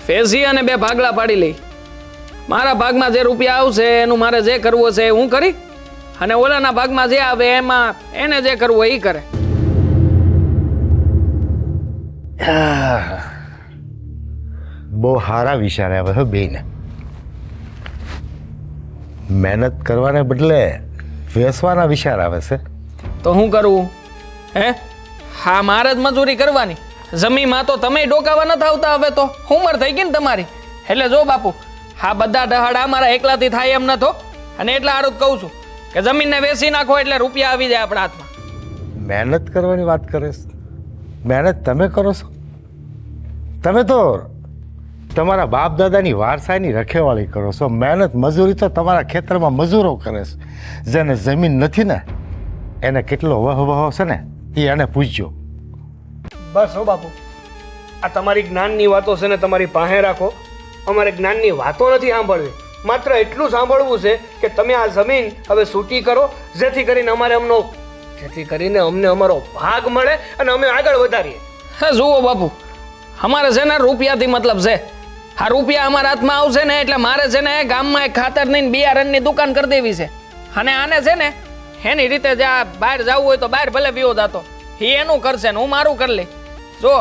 વેચી અને બે ભાગલા પાડી લઈ. મારા ભાગમાં જે રૂપિયા આવશે એનું મારે જે કરવું હશે એ હું કરી, અને ઓલાના ભાગમાં જે આવે એમાં એને જે કરવું હોય એ કરે. બહુ સારા વિચાર આવે હો બેને. મહેનત કરવાને બદલે વેસવાના વિચાર આવે છે. તો હું કરવું હે? હા, મારે જ મજૂરી કરવાની. જમીનમાં તો તમે ડોકાવા નથી આવતા, હવે તો ઉંમર થઈ ગઈ ને તમારી. એટલે જો બાપુ, હા બધા ડહાડા મારા એકલાથી થાય એમ નતો, અને એટલે આરું જ કહું છું કે જમીનને વેચી નાખો એટલે રૂપિયા આવી જાય આપણા હાથમાં. મહેનત કરવાની વાત કરે છે? મહેનત તમે કરો છો? તમે તો તમારા બાપ દાદાની વારસાની રખેવાળી કરો છો. મહેનત મજૂરી તો તમારા ખેતરમાં મજૂરો કરે છે. જેને જમીન નથી ને એને કેટલો વહવહો છે ને એ એને પૂછજો. બસ હો બાપુ, આ તમારી જ્ઞાનની વાતો છે ને તમારી પાસે રાખો. અમારે જ્ઞાનની વાતો નથી સાંભળવી, માત્ર એટલું સાંભળવું છે કે તમે આ જમીન હવે છૂટી કરો, જેથી કરીને અમને અમારો ભાગ મળે અને અમે આગળ વધારીએ. હા જુઓ બાપુ, અમારે છે ને રૂપિયાથી મતલબ છે. આ રૂપિયા અમારા હાથમાં આવશે ને એટલે મારે છે ને ગામમાં એક ખાતરની બિયારણની દુકાન કરી દેવી છે. અને આને છે ને એની રીતે જ્યાં બહાર જવું હોય તો બહાર ભલે વિયો જાતો, એ એનું કરશે ને હું મારું કરી લઈ. જો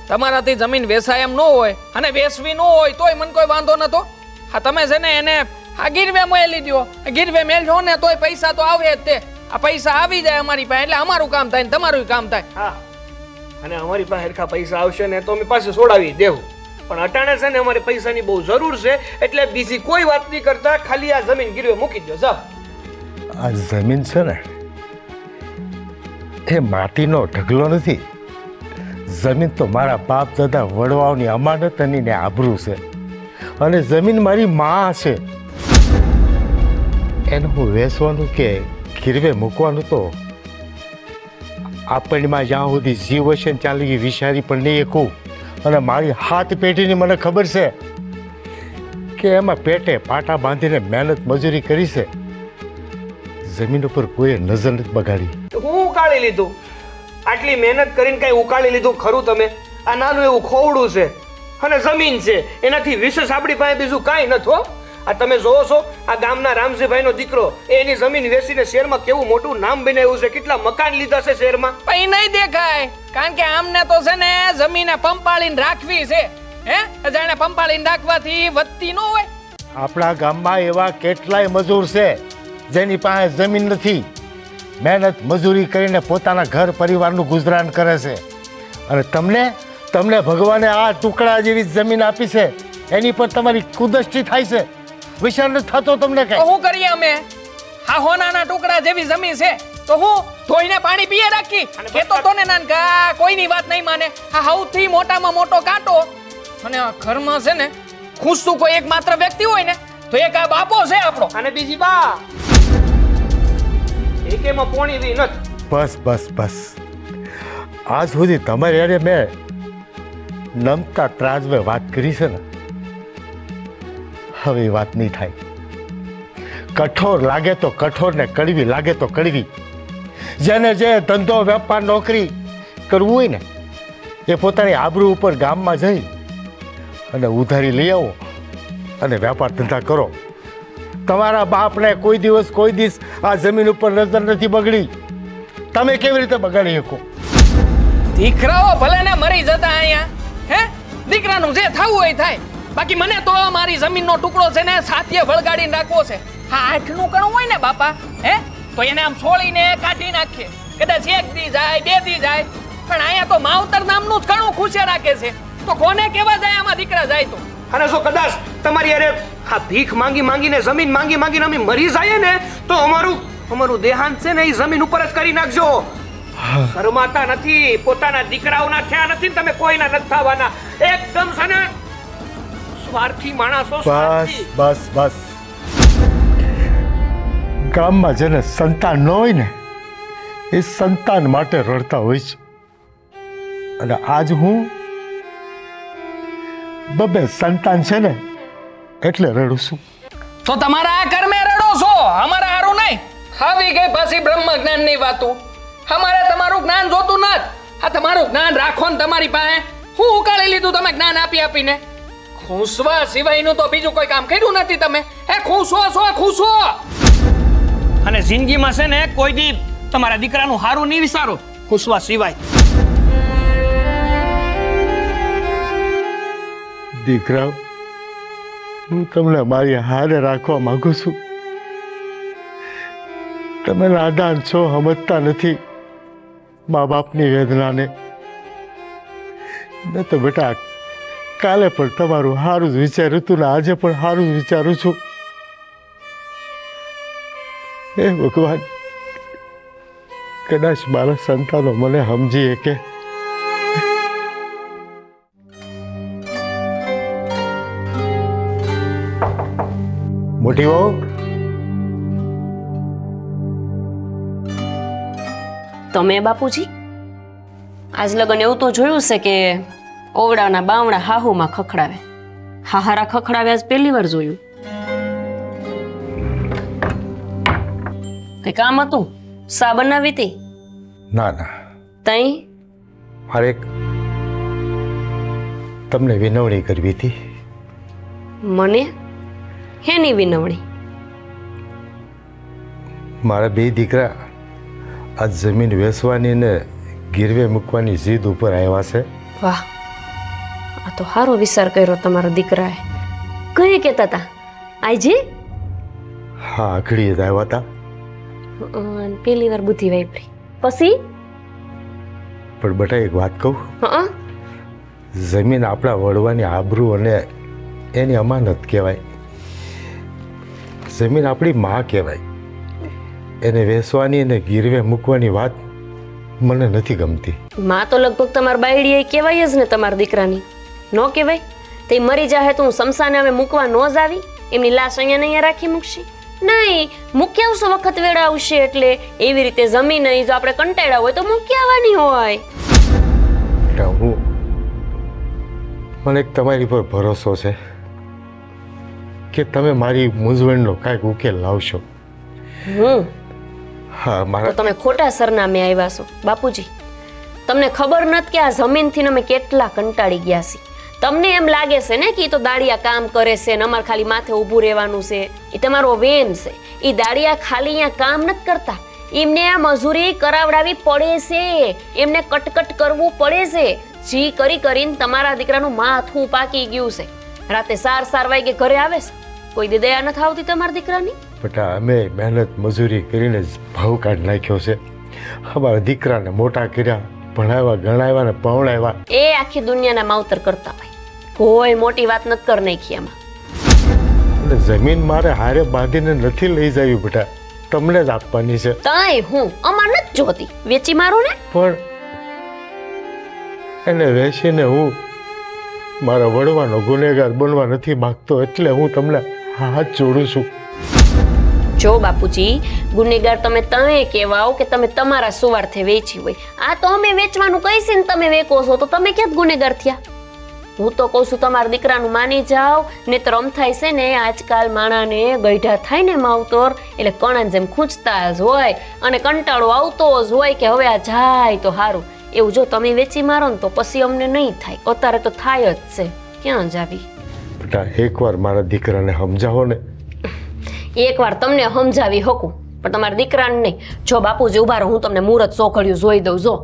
તમારાથી જમીન વેચાય એમ ન હોય અને વેચવી ન હોય તોય મને કોઈ વાંધો નતો. હા તમે છે ને એને આ ગીરવે મેલી દો, ગીરવે મેલજો ને તોય પૈસા તો આવે જ તે. આ પૈસા આવી જાય અમારી પાસે એટલે અમારું કામ થાય ને તમારું કામ થાય. હા, અને અમારી પાસે હરખા પૈસા આવશે ને તો અમે પાસે છોડાવી દેવું. પણ અટાણે છે ને અમારે પૈસાની બહુ જરૂર છે, એટલે બીજી કોઈ વાત નહીં કરતા ખાલી આ જમીન ગીરવે મૂકી દો. જાઓ. આ જમીન છે ને એ માટીનો ઢગલો નથી. જમીન તો મારા બાપ દાદા વડવાઓની અમાનત અને ને આબરૂ છે. અને જમીન મારી માં છે. એનું હું વેચવાનું કે ગીરવે મૂકવાનું તો આપણમાં જ્યાં સુધી જીવ હશે ને ત્યાં લગી વિચારી પણ નહીં એકું. અને મારી હાથ પેઢીની મને ખબર છે કે એમાં પેટે પાટા બાંધીને મહેનત મજૂરી કરી છે. જમીન ઉપર કોઈ નજર નથી બગાડી. હું ઉકાળી લીધું, આટલી મહેનત કરીને કઈ ઉકાળી લીધું ખરું તમે? આ નાનું એવું ખોવડું છે અને જમીન છે, એનાથી વિશેષ આપણી પાસે બીજું કાંઈ નથી હો. આ તમે જોવો છો આ ગામના રામજીભાઈનો દીકરો એની જમીન વેચીને શહેરમાં કેવું મોટું નામ બનાવ્યું છે, કેટલા મકાન લીધા છે શહેરમાં. પણ નહીં દેખાય, કારણ કે આમને તો છે ને જમીને પંપાળીને રાખવી છે. હે, જાણે પંપાળીને રાખવાથી વધતી ન હોય. આપણા ગામમાં એવા કેટલાય મજૂર છે જેની પાસે જમીન નથી. મહેનત મજૂરી કરીને પોતાના ઘર પરિવારનું ગુજરાન કરે છે. અને તમને ભગવાને આ ટુકડા જેવી જમીન આપી છે, એની પર તમારી કુદષ્ટિ થાય છે. વિચાર નથી થતો તમને કઈ? તો શું કરીએ અમે? હા, હોનાના ટુકડા જેવી જમીન છે તો હું ધોઈને પાણી પીએ રાખી કે તો ને નાનકા કોઈની વાત નહીં માને. આ સૌથી મોટામાં મોટો કાંટો. અને આ ઘરમાં છે ને ખુશતું કોઈ એક માત્ર વ્યક્તિ હોય ને તો એક આ બાપો છે આપણો. અને બીજી બા એકેમાં પોણી વી નથી. બસ આજ સુધી તમારી યારે મેં નમતા ત્રાજવે વાત કરી છે ને, હવે એ વાત નહીં થાય. કઠોર લાગે તો કઠોર ને કડવી લાગે તો કડવી. જેને જે ધંધો વેપાર નોકરી કરવું હોય ને એ પોતાની આબરૂ ઉપર ગામમાં જઈ અને ઉધારી લઈ આવો અને વેપાર ધંધા કરો. તમારા બાપને કોઈ દિવસ આ જમીન ઉપર નજર નથી બગડી. તમે કેવી રીતે બગાડી શકો? દીકરાઓ ભલે ને મરી જતા અહીંયા, હે? દીકરાનું જે થવું હોય થાય. બાકી મને તો મારી જમીનનો ટુકડો છે ને સાથીએ વળગાડીને રાખવો છે. હા, આઠનું કણું હોય ને બાપા, હે? તો એને આમ છોડીને કાઢી નાખીએ. કદાચ એક દી જાય, 2 દી જાય, પણ અહીંયા તો માવતર નામનું જ કણું ખુશે રાખે છે. તો કોને કેવા જાય આમાં દીકરા જાય તો? અને જો કદાચ તમારી અરે આ ભીખ માંગીને જમીન માંગીને અમે મરી જાય ને તો અમારું દેહાંત છે ને એ જમીન ઉપર જ કરી નાખજો. શરમાતા નથી, પોતાના દીકરાઓના થયા નથી ને તમે કોઈના નથી થવાના. એકદમ છે ને સ્વાર્થી માણસો. બસ ગામમાં જેને સંતાન ન હોય ને એ સંતાન માટે રડતા હોય છે. અને આજ હું બબે સંતાન છે ને એટલે રડું છું. તો તમારા આ કર્મે રડો છો, અમારા હારું નહીં. આવી ગઈ પાછી બ્રહ્મ જ્ઞાનની વાતો. અમારે તમારું જ્ઞાન જોતું નથી. આ તમારું જ્ઞાન રાખો ને તમારી પાસે. હું ઉકાળી લીધું તમે જ્ઞાન આપીને. ખુશવા સિવાયનું તો બીજું કોઈ કામ કર્યું નથી તમે. ખુશો. અને જિંદગીમાં છે ને કોઈ દી તમારા દીકરાનું હારું નહીં વિચારો ખુશવા સિવાય. દીકરા, હું તમને મારી હારે રાખવા માંગુ છું. તમે નાદાન છો, સમજતા નથી મા બાપની વેદનાને. મેં તો બેટા કાલે પણ તમારું સારું જ વિચાર્યું હતું ને આજે પણ સારું જ વિચારું છું. હે ભગવાન, કદાચ મારા સંતાનો મને સમજી શકે. મોટી વહુ, તમે બાપુજી આજ લગન એવું તો જોયું છે કે ઓવડાના બાવડા હાહુમાં ખખડાવે. હાહારા ખખડાવે આજ પહેલી વાર જોયું. કઈ કામ હતું? સા બનાવી હતી? ના તઈ મારે એક તમને વિનવણી કરવી હતી. મને હેની વિનવણી? મારા 2 દીકરા આ જમીન વેચવાની ને ગીરવે મૂકવાની જીદ ઉપર આવ્યા છે. વાહ, આ તો સારો વિચાર કર્યો તમારા દીકરાએ. કઈ કહેતા હતા આઈજી? હા, આખડી જ આવ્યા હતા. પહેલી વાર બુદ્ધિ વાપરી પછી? પણ બેટા એક વાત કહું, હા, જમીન આપણા વડવાની આબરૂ અને એની અમાનત કહેવાય. જમીન આપણી માં કહેવાય. એને વેચવાની અને ગીરવે મૂકવાની વાત મને નથી ગમતી. માં તો લગભગ તમારા બાયડી કહેવાય જ ને તમારા દીકરાની. ન કહેવાય? તે મરી જાહે તો હું સમસાને હવે મૂકવા ન જ આવી? એમની લાશ અહીંયા રાખી મૂકશે? નહીં, મૂકી આવશો વખત વેળા આવશે એટલે. એવી રીતે જમીન અહીં જો આપણે કંટાળ્યા હોય તો મૂકી આવવાની હોય. મને એક તમારી પર ભરોસો છે કે તમે મારી મૂંઝવણનો કાંઈક ઉકેલ લાવશો. હા, તો મારા તમે ખોટા સરનામે આવ્યા છો બાપુજી. તમને ખબર નથી કે આ જમીનથી અમે કેટલા કંટાળી ગયા છીએ. તમને એમ લાગે છે ને કે ઈ તો દાડિયા કામ કરે છે ને અમારે ખાલી માથે ઊભું રહેવાનું છે. એ તમારો વેન છે. એ દાડિયા ખાલી અહીંયા કામ નથી કરતા, એમને આ મજૂરી કરાવડાવી પડે છે, એમને કટકટ કરવું પડે છે. જી કરીને તમારા દીકરાનું માથું પાકી ગયું છે. રાતે 4 વાગે ઘરે આવે છે. કોઈ દી દયા નથી આવતી તમારા દીકરાની? બેટા, અમે મહેનત મજૂરી કરીને જ ભાવ કાઢી નાખ્યો છે. અમારા દીકરાને મોટા કર્યા, ભણાવ્યા, ગણાવ્યા ને પવણાવ્યા. એ આખી દુનિયાના માવતર કરતા હોય. કોઈ મોટી વાત નથી કરી નાખી એમાં. અને જમીન મારે હારે બાંધીને નથી લઈ જાવી બેટા, તમને જ આપવાની છે. તઈ હું અમાર નથી જોતી, વેચી મારું ને. પણ એને વેચીને હું મારા વડવાનો ગુનેગાર બનવા નથી માંગતો, એટલે હું તમને હાથ જોડું છું. જો બાપુજી, ગુનેગાર તમે કહેવાઓ કે તમે તમારા સુવાર્થે વેચી હોય. આ તો અમે વેચવાનું કહીશું ને તમે વેકો છો તો તમે ક્યાં ગુનેગાર થયા? હું તો કહું છું તમારા દીકરાનું માની જાઓ ને તો રમ થાય છે ને આજકાલ માણાને ગઈઢા થાય ને માવતોર એટલે કણાને જેમ ખૂંચતા જ હોય અને કંટાળો આવતો જ હોય કે હવે આ જાય તો સારું. એવું જો તમે વેચી મારો ને તો પછી અમને નહીં થાય. અત્યારે તો થાય જ છે. ક્યાં જાવી? બેટા એકવાર મારા દીકરાને સમજાવો ને. એકવાર તમને સમજાવી શકું પણ તમારા દીકરાને નહીં. જો બાપુજી ઉભા રહો, હું તમને મુહૂર્ત સોખડ્યું જોઈ દઉં. જો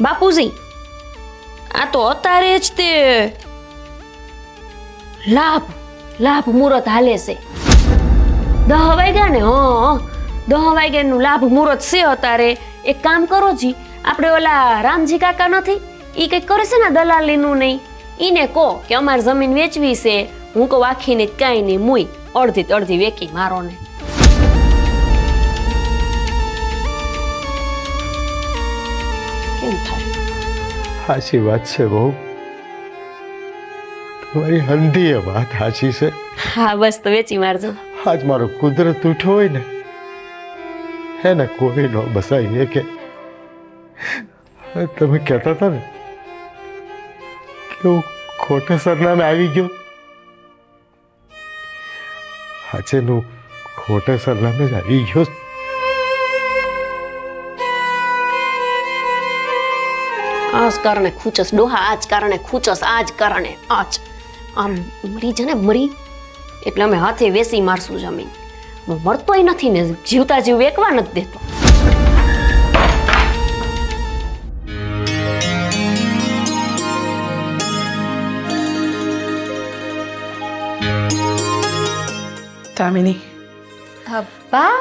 બાપુજી, આ તો અત્યારે જ તે લાભ મુહૂર્ત હાલે છે. 10 વાગ્યા ને 10 વાગ્યાનું લાભ મુહૂર્ત છે અત્યારે. એક કામ કરો જી, આપણે ઓલા રામજી કાકા નથી, ઈ કંઈક કરે છે ને દલાલીનું નહીં, ઈને કહો કે અમારી જમીન વેચવી છે. હું કહું આખીને કાંઈ નહીં, મુઈ અડધી અડધી વેકી મારો ને. કેમ થાય? સાચી વાત છે બહુ, તમારી હંધી એ વાત સાચી છે. હા બસ તો વેચી મારજો. આજ મારો કુદરત ઉઠ્યો હોય ને એને કોઈ ન બસાવીએ કે તમે કહેતા હતા ને કે હું ખોટા સરનામે આવી ગયો. આજે હું ખોટા સરનામે જ આવી ગયો. આજ કારણે ખૂચસ ડોહા, આજ કારણે ખૂચસ, આજ કારણે આજ આમ મરી છે ને મરી એટલે અમે હાથે વેસી મારશું જમીન. મળતોય નથી ને જીવતા જીવ વેકવા નથી દેતો. દામિની, બા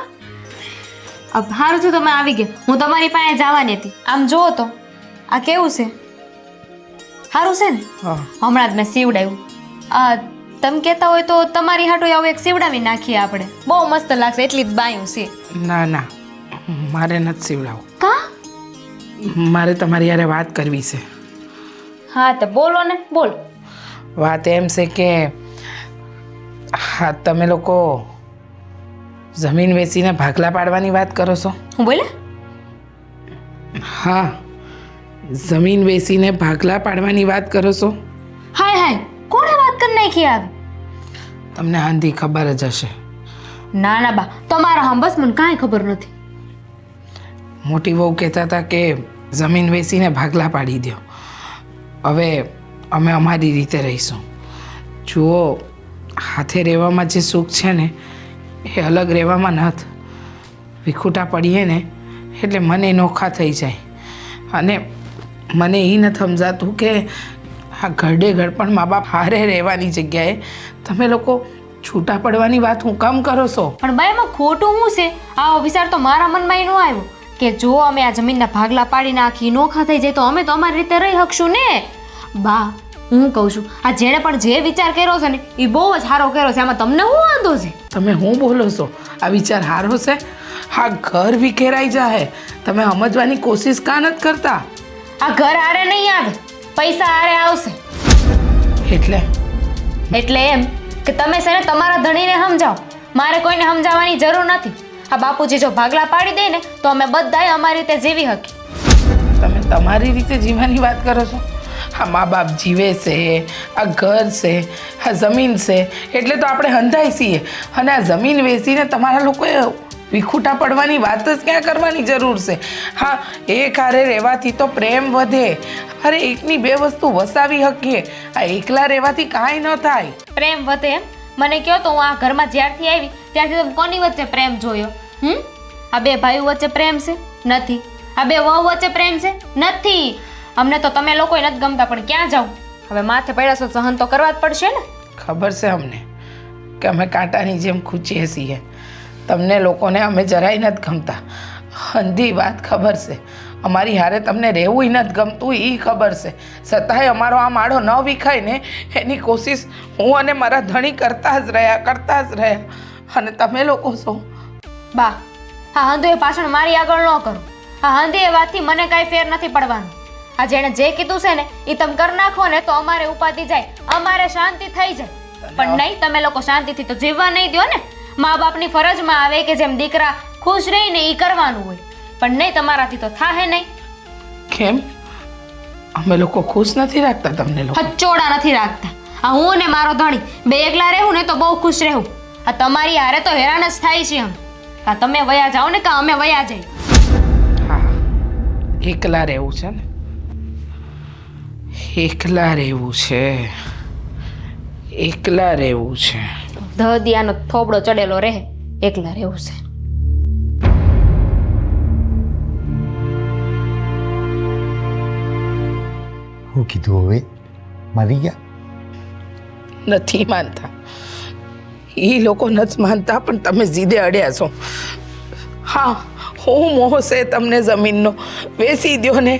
સારું થયું તમે આવી ગયા. હું તમારી પાસે જવાની હતી. આમ જુઓ તો આ કેવું છે? સારું છે ને? હમણાં જ મેં સીવડાવ્યું. તમે કહેતા હોય તો તમારી હાટો આવું એક સીવડાવી નાખીએ આપણે. બહુ મસ્ત લાગશે. એટલી જ બાયું છે. ના ના, મારે નથી સીવડાવું. કા? મારે તમારી યારે વાત કરવી છે. હા તો બોલો ને, બોલો. વાત એમ છે કે હા, તમે લોકો જમીન વેચીને ભાગલા પાડવાની વાત કરો છો. હું બોલે? હા, જમીન વેચીને ભાગલા પાડવાની વાત કરો છો. હાય હાય, કોણે વાત કરી નાખી આવી? તમને આંધી ખબર જ હશે. ના ના બા, તમારા હમ બસ મને કાંઈ ખબર નથી. મોટી વહુ કહેતા હતા કે જમીન વેચીને ભાગલા પાડી દો. હવે અમે અમારી રીતે રહીશું. જુઓ, હાથે રહેવામાં જે સુખ છે ને એ અલગ રહેવામાં નથી. વિખૂટા પડીએ ને એટલે મને નોખા થઈ જાય. અને મને એ નથી સમજાતું કે આ ઘરડે ઘડપણ મા બાપ હારે રહેવાની જગ્યાએ તમે લોકો છૂટા પડવાની વાત હું કામ કરો છો? પણ બા એમાં ખોટું શું છે? આવો વિચાર તો મારા મનમાં ન આવ્યો કે જો અમે આ જમીનના ભાગલા પાડી નાખી, નોખા થઈ જાય તો અમે તો અમારી રીતે રહી શકશું ને. બા હું કહું છું, આ જેણે પણ જે વિચાર કર્યો છે ને એ બહુ જ સારો કર્યો છે. આમાં તમને શું વાંધો છે? તમે શું બોલો છો? આ વિચાર સારો છે? હા, ઘર વિખેરાઈ જાય. તમે સમજવાની કોશિશ કાં નથી કરતા? આ ઘર આરે નહીં આવે, પૈસા આરે આવશે. એટલે એમ કે તમે છે ને તમારા ધણીને સમજાવો. મારે કોઈને સમજાવવાની જરૂર નથી. આ બાપુજી જો ભાગલા પાડી દે ને તો અમે બધાય અમારી રીતે જીવી શકીએ. તમે તમારી રીતે જીવવાની વાત કરો છો? આ મા બાપ જીવે છે, આ ઘર છે, આ જમીન છે એટલે તો આપણે હંધાઈ છીએ. અને આ જમીન વેચીને તમારા લોકોએ વિખૂટા પડવાની વાત જ ક્યાં કરવાની જરૂર છે? હા, એક હારે રહેવાથી તો પ્રેમ વધે. અરે એકની બે વસ્તુ વસાવી શકીએ. આ એકલા રહેવાથી કાંઈ ન થાય. પ્રેમ વધે એમ? મને કહો તો હું આ ઘરમાં જ્યારથી આવી ત્યારથી તમે કોની વચ્ચે પ્રેમ જોયો? આ બે ભાઈઓ વચ્ચે પ્રેમ છે? નથી. આ બે વહુ વચ્ચે પ્રેમ છે? નથી. અમને તો તમે લોકોય નથી ગમતા, પણ ક્યાં જાઉં? હવે માથે પડ્યા છો, સહન તો કરવા જ પડશે ને. ખબર છે અમને કે અમે કાંટાની જેમ ખૂંચીએ છીએ. તમને લોકોને અમે જરાય નથી ગમતા. અંધી વાત ખબર છે. અમારી હારે તમને રહેવું નથી ગમતું એ ખબર છે. છતાંય અમારો આ માળો ન વિખાય ને એની કોશિશ હું અને મારા ધણી કરતા જ રહ્યા. અને તમે લોકો છો? બા, હા હંધુ એ પાછળ મારી આગળ ન કરો. હા હંધી એ વાતથી મને કાંઈ ફેર નથી પડવાનું. આ જેણે જે કીધું છે ને એ તમે કરી નાખો ને તો અમારે ઉપાધિ જાય, અમારે શાંતિ થઈ જાય. પણ નહીં, તમે લોકો શાંતિથી તો જીવવા નહીં દો ને. મા બાપની ફરજમાં આવે કે જેમ દીકરા ખુશ રહીને એ કરવાનું હોય. પણ નહીં, તમારાથી તો થાહે નહીં. કેમ અમે લોકો ખુશ નથી રાખતા તમને લોકો? હચોડા નથી રાખતા. આ હું ને મારો ધણી બે એકલા રહેવું ને તો બહુ ખુશ રહેવું. આ તમારી હારે તો હેરાન જ થાય છે એમ. કા તમે વયા જાઓ ને કા અમે વયા જઈએ. હા, એકલા રહેવું છે ને? એકલા રહેવું છે, એકલા રહેવું છે. દહદિયાનો થોબડો ચડેલો રહે, એકલા રહેવું છે. હું કીધું હવે મારી ગયા? નથી માનતા, એ લોકો નથી માનતા, પણ તમે જીદે અડ્યા છો. હા, હું મોહ છે તમને જમીનનો, વેચી દ્યો ને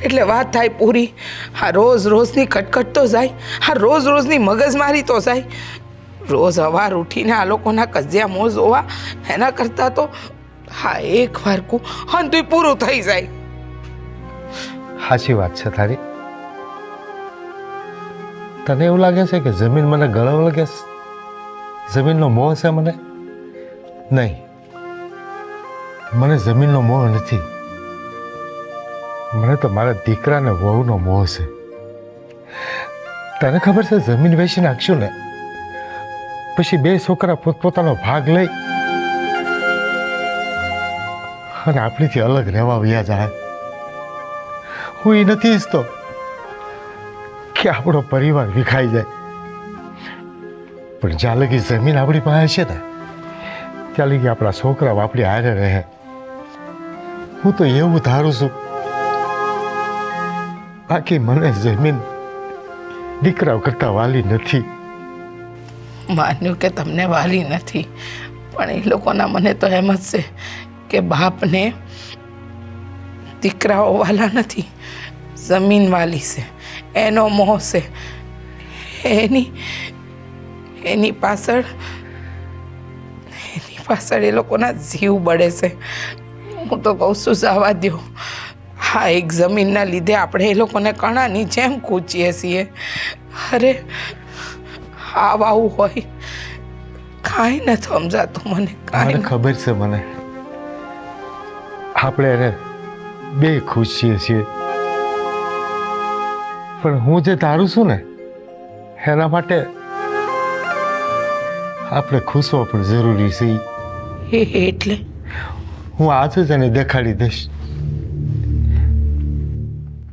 એટલે વાત થાય પૂરી. આ રોજ રોજની ખટખટ તો જાય, આ રોજ રોજની મગજમારી તો જાય. રોજ સવાર ઉઠીને આ લોકોના કજિયા મોં જોવા એના કરતાં તો હા એક વાર કું હંતુય પૂરું થઈ જાય. સાચી વાત છે તારી. તને એવું લાગે છે કે જમીન મને ગળવા લાગે છે? જમીનનો મોહ છે મને? નહીં, મને જમીનનો મોહ નથી. મને તો મારા દીકરાને વહુનો મોહ છે. તને ખબર છે, જમીન વેચી નાખશું ને પછી બે છોકરા પોતપોતાનો ભાગ લઈ અને આપણીથી અલગ રહેવા વયા જાય. હું એ નથી ઈચ્છતો કે આપણો પરિવાર વિખાઈ જાય, પણ જ્યાં લગી જમીન આપણી પાસે છે ને ત્યાં લગી આપણા છોકરા આપણી હારે રહે. હું તો એવું ધારું છું. બાકી મને જમીન દીકરાઓ કરતા વાલી નથી. માન્યું કે તમને વાલી નથી, પણ એ લોકોના મને તો એમ જ છે કે બાપને દીકરાઓ વાલા નથી, જમીન વાલી છે, એનો મોહ છે. એની પાછળ એ લોકોના જીવ બળે છે. હું તો કહું છું જવા દો. હા, એક જમીનના લીધે આપણે એ લોકોને કણાની જેમ કૂચીએ છીએ. અરે આવું હોય કાંઈ નથી સમજાતું મને. મને કાંઈ ખબર છે, મને આપણે એને બે ખુશ છીએ, પણ હું જે ધારું છું ને એના માટે આપણે ખુશ હોવા પણ જરૂરી છે. એટલે હું આજે જ એને દેખાડી દઈશ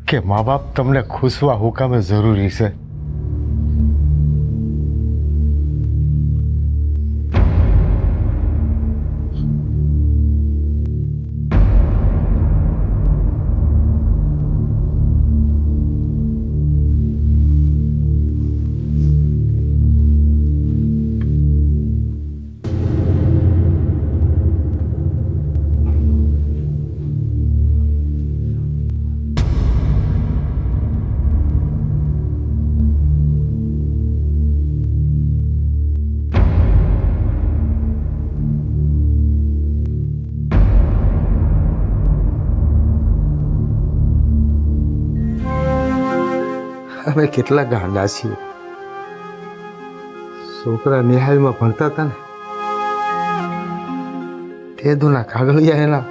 કે મા બાપ તમને ખુશવા હુકામે જરૂરી છે. અમે કેટલા ગાંડા છીએ. છોકરા નિહાલમાં ભણતા હતા ને તે દુના કાગળિયા એના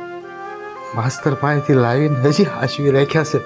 માસ્તર પાસેથી લાવીને હજી હાચવી રાખ્યા છે.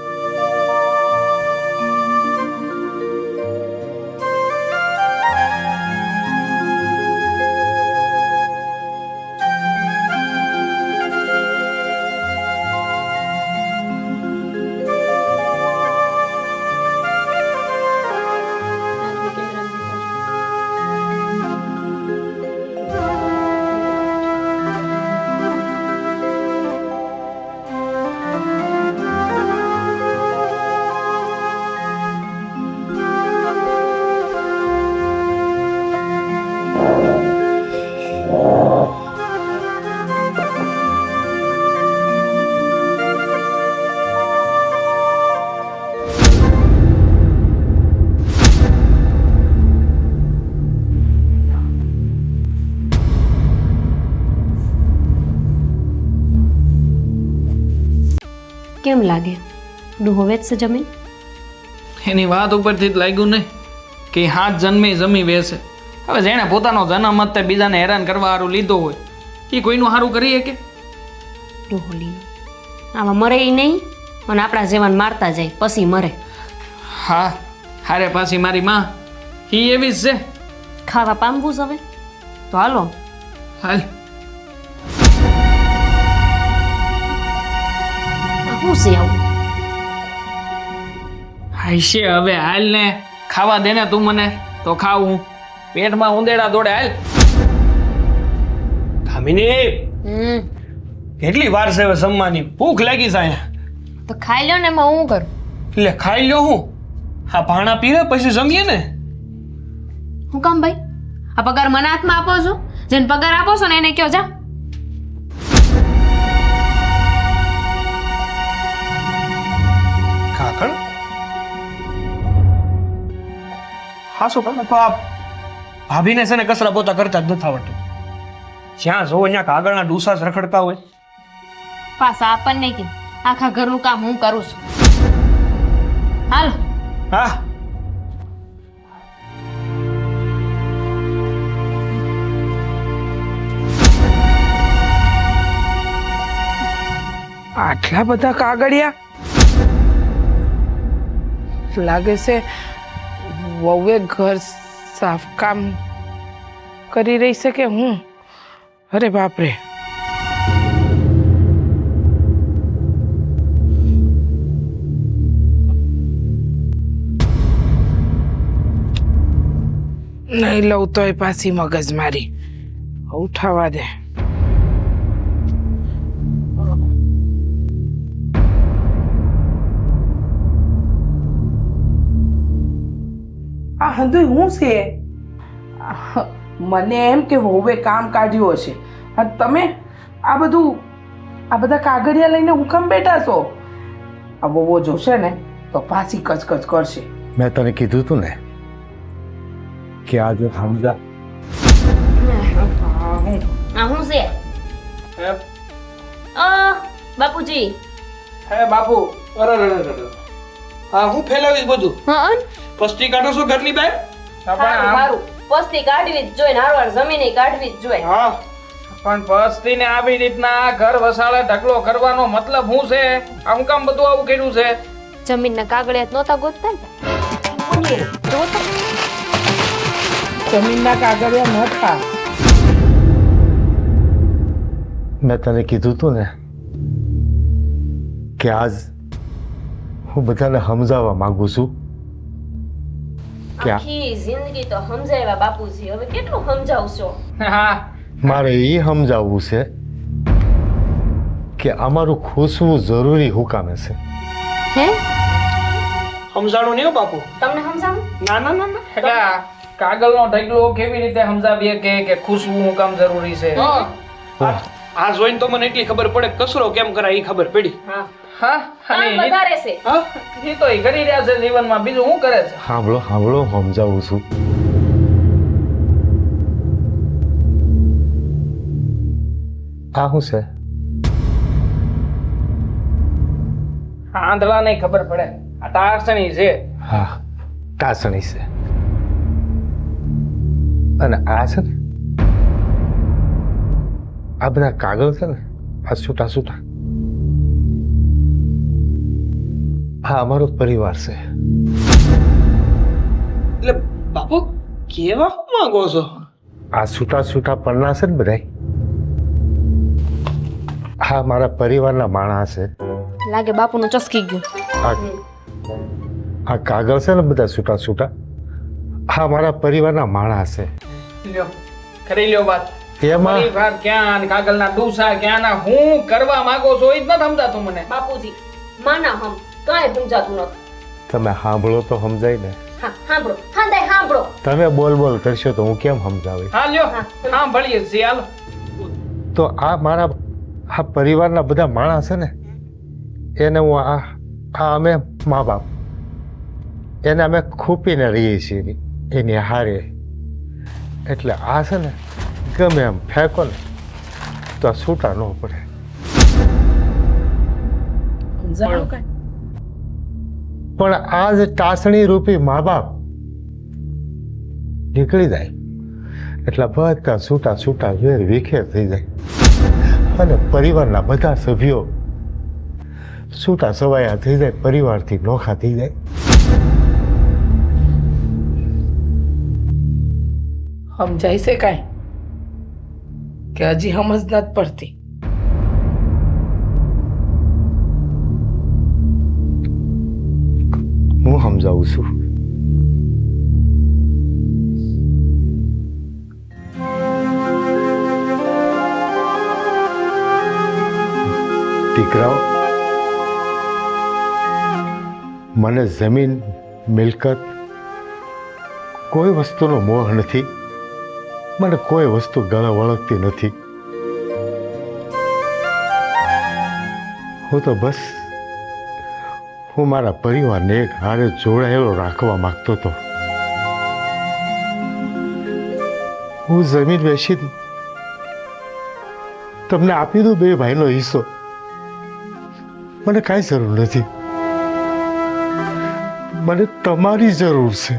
કેમ લાગે ડૂહો વેચશે જમીન? એની વાત ઉપરથી જ લાગ્યું નહીં કે હાથ જન્મે જમી વેસે. હવે જેણે પોતાનો જન્મ બીજાને હેરાન કરવા સારું લીધો હોય એ કોઈનું સારું કરી શકે? ડૂહોલીનું આમાં મરે ઈ નહીં અને આપણા જેવાને મારતા જાય પછી મરે. હા હારે પાછી મારી માં ઈ એવી જ છે. ખાવા પામવું છે હવે તો હાલો. હાલ આ શું છે આવું? હાઈશે હવે હાલ ને ખાવા દે ને તું મને તો ખાવું. પેટમાં ઉંદેડા દોડે હાલ. કામિની કેટલી વાર છે હવે જમવાની? ભૂખ લાગી છે અહીંયા. તો ખાઈ લો ને એમાં હું કરું? એટલે ખાઈ લ્યો હું. હા ભાણા પીરે પછી જમીએ ને. હું કામ ભાઈ? આ પગાર મને હાથમાં આપો છો? જેને પગાર આપો છો ને એને કયો જા. કાકણ હા શું કરે તો આ ભાભીને છે ને કચરા પોતા કરતા જ નથી આવડતું. જ્યાં જોવો ત્યાં કાગળના ડૂસા જ રખડતા હોય. પાછા આપણને કે આખા ઘરનું કામ હું કરું છું. હાલ હા આટલા બધા કાગળિયા લાગે છે વહુએ ઘર સાફ કામ કરી રહી છે કે હું? અરે બાપરે. નહીં લઉં તોય પાછી મગજ મારી ઉઠાવા દે. આ હંધુય હું છે? મને એમ કે વહુએ કામ કાઢ્યું હશે અને તમે આ બધા કાગળિયા લઈને હું કેમ બેઠા છો? આ વહુઓ જોશે ને તો પાછી કચકચ કરશે. મેં તને કીધું તું ને કે આજે સમજા. આ શું છે? બાપુજી હે બાપુ અરે હા હું ફેલાવીશ બધું. પસ્તી કાઢો છો ઘરની બહાર? મારું પસ્તી કાઢવી જ જોઈએ ને હારવાર જમીને કાઢવી જ જોઈએ. હા પણ પસ્તીને આવી રીતના ઘર વસાળે ઢગલો કરવાનો મતલબ શું છે? આમ કામ બધું આવું કર્યું છે? જમીનના કાગળિયા નહોતા ગોતતા ને? જમીનના કાગળિયા ન થા. મેં તને કીધું તું ને કે આજ હું બધાને સમજાવવા માંગુ છું કે આખી જિંદગી તો સમજાવ્યા બાપુજી, હવે કેટલું સમજાવશો? હા મારે એ સમજાવવું છે કે અમારું ખુશવું જરૂરી હુકામે છે. હે સમજાણું નહીં હો બાપુ. તમને સમજાવું? ના ના ના ના એટલે કાગળનો ઢગલો કેવી રીતે સમજાવીએ કે ખુશવું હું કામ જરૂરી છે? આ જોઈને તો મને એટલી ખબર પડે કસરો કેમ કરાય એ ખબર પડી. હા હા કામ અને વધારે છે. એ તો એ કરી રહ્યા છે જીવનમાં, બીજું શું કરે છે? સાંભળો સાંભળો સમજાવું છું. આ શું છે? આંધળા નહીં ખબર પડે, આ ટાસણી છે. હા ટાસણી છે. અને આ છે ને આ બધા કાગળ છે ને આ છૂટા છૂટા હા અમારો પરિવાર છે. એટલે બાપુ કેવા શું માંગો છો? આ છૂટા છૂટા પન્ના છે ને બધાય હા મારા પરિવારના માણસ છે. લાગે બાપુનું ચસકી ગયું. આ કાગળ છે ને બધા છૂટા છૂટા હા મારા પરિવારના માણસ છે. લ્યો કરી લ્યો વાત. એમાં પરિવાર ક્યાં ને કાગળના ડૂસા ક્યાં ના હું કરવા માંગો છો એ જ નથી સમજાતું મને. બાપુજી માના હમ કાંઈ સમજાતું નથી. તમે સાંભળો તો સમજાય ને. હા સાંભળો, હા સાંભળો. તમે બોલ બોલ કરશો તો હું કેમ સમજાવી? હા લ્યો હા ભળીએ છીએ હાલો. તો આ મારા આ પરિવારના બધા માણસ છે ને એને હું આ અમે મા બાપ એને અમે ખૂપીને રહીએ છીએ એની હારે. એટલે આ છે ને ગમે એમ ફેંકો ને તો આ છૂટા ન પડે. સમજાણું કાંઈ? પણ આ જે ટાસણી રૂપી મા બાપ નીકળી જાય એટલે બધા છૂટા છૂટા વેર વિખેર થઈ જાય અને પરિવારના બધા સભ્યો છૂટા છવાયા થઈ જાય, પરિવારથી નોખા થઈ જાય. સમજાય છે કાંઈ કે હજી સમજ નથી પડતી? હું સમજાવું છું. દીકરાઓ, મને જમીન મિલકત કોઈ વસ્તુનો મોહ નથી. મને કોઈ વસ્તુ ગળે વળગતી નથી. હું તો બસ હું મારા પરિવારને એક હારે જોડાયેલો રાખવા માંગતો હતો. હું જમીન વેચી તમને આપી દઉં બે ભાઈનો હિસ્સો. મને કાંઈ જરૂર નથી. મને તમારી જરૂર છે.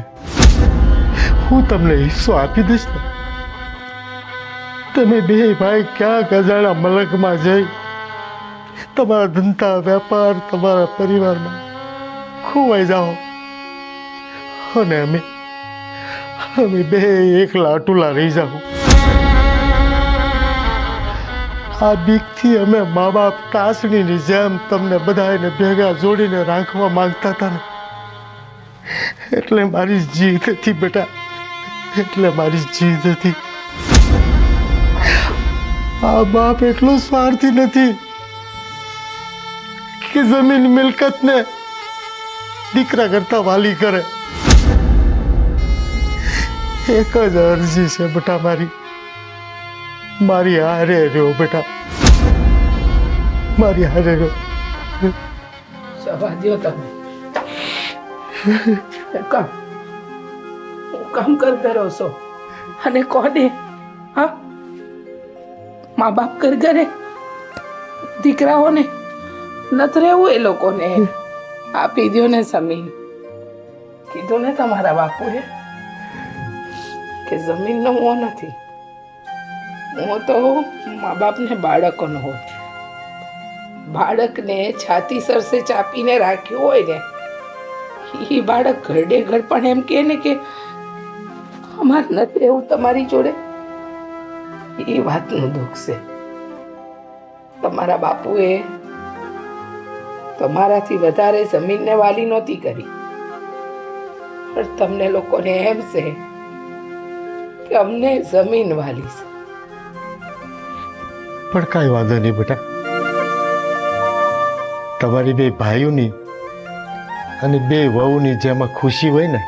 હું તમને હિસ્સો આપી દઈશ ને, તમે બે ભાઈ ક્યાં ગજાણા મલકમાં જઈ તમારા ધંધા વેપાર તમારા પરિવારમાં ખોવાઈ જાઓ અને અમે બે એકલા અટુલા રહી જાઓ. આ બીકથી અમે મા બાપ તાસણીની જેમ તમને બધાને ભેગા જોડીને રાખવા માંગતા હતા ને, એટલે મારી જીદ હતી બેટા, એટલે મારી જીદ હતી. આ બાપ એટલો સ્વાર્થી નથી કે જમીન મિલકતને દીકરા કરતા વાલી કરે. એક જ અરજી છે બેટા મારી હારે રહ્યો બેટા, મારી હારે રહ્યો. જવા દ્યો તમે. કામ કરતા રહો છો અને કોને? હા, મા બાપ ઘરે દીકરાઓને નથી રહેવું. એ લોકોને આપી દો ને જમીન. કીધું ને તમારા બાપુએ કે જમીનનો મોહ નથી. મોહ તો મા બાપને બાળકોનો હોય. બાળકને છાતી સરસે ચાપીને રાખ્યું હોય ને, એ બાળક ઘરડે ઘર પણ એમ કહે ને કે અમારે નથી રહેવું તમારી જોડે. એ વાતનું દુઃખ છે. તમારા બાપુએ તમારાથી વધારે જમીનને વાલી નહોતી કરી, પણ તમને લોકોને એમ છે કે અમને જમીન વાલી છે. પણ કાંઈ વાંધો નહીં બેટા, તમારી બે ભાઈઓની અને બે વહુની જેમાં ખુશી હોય ને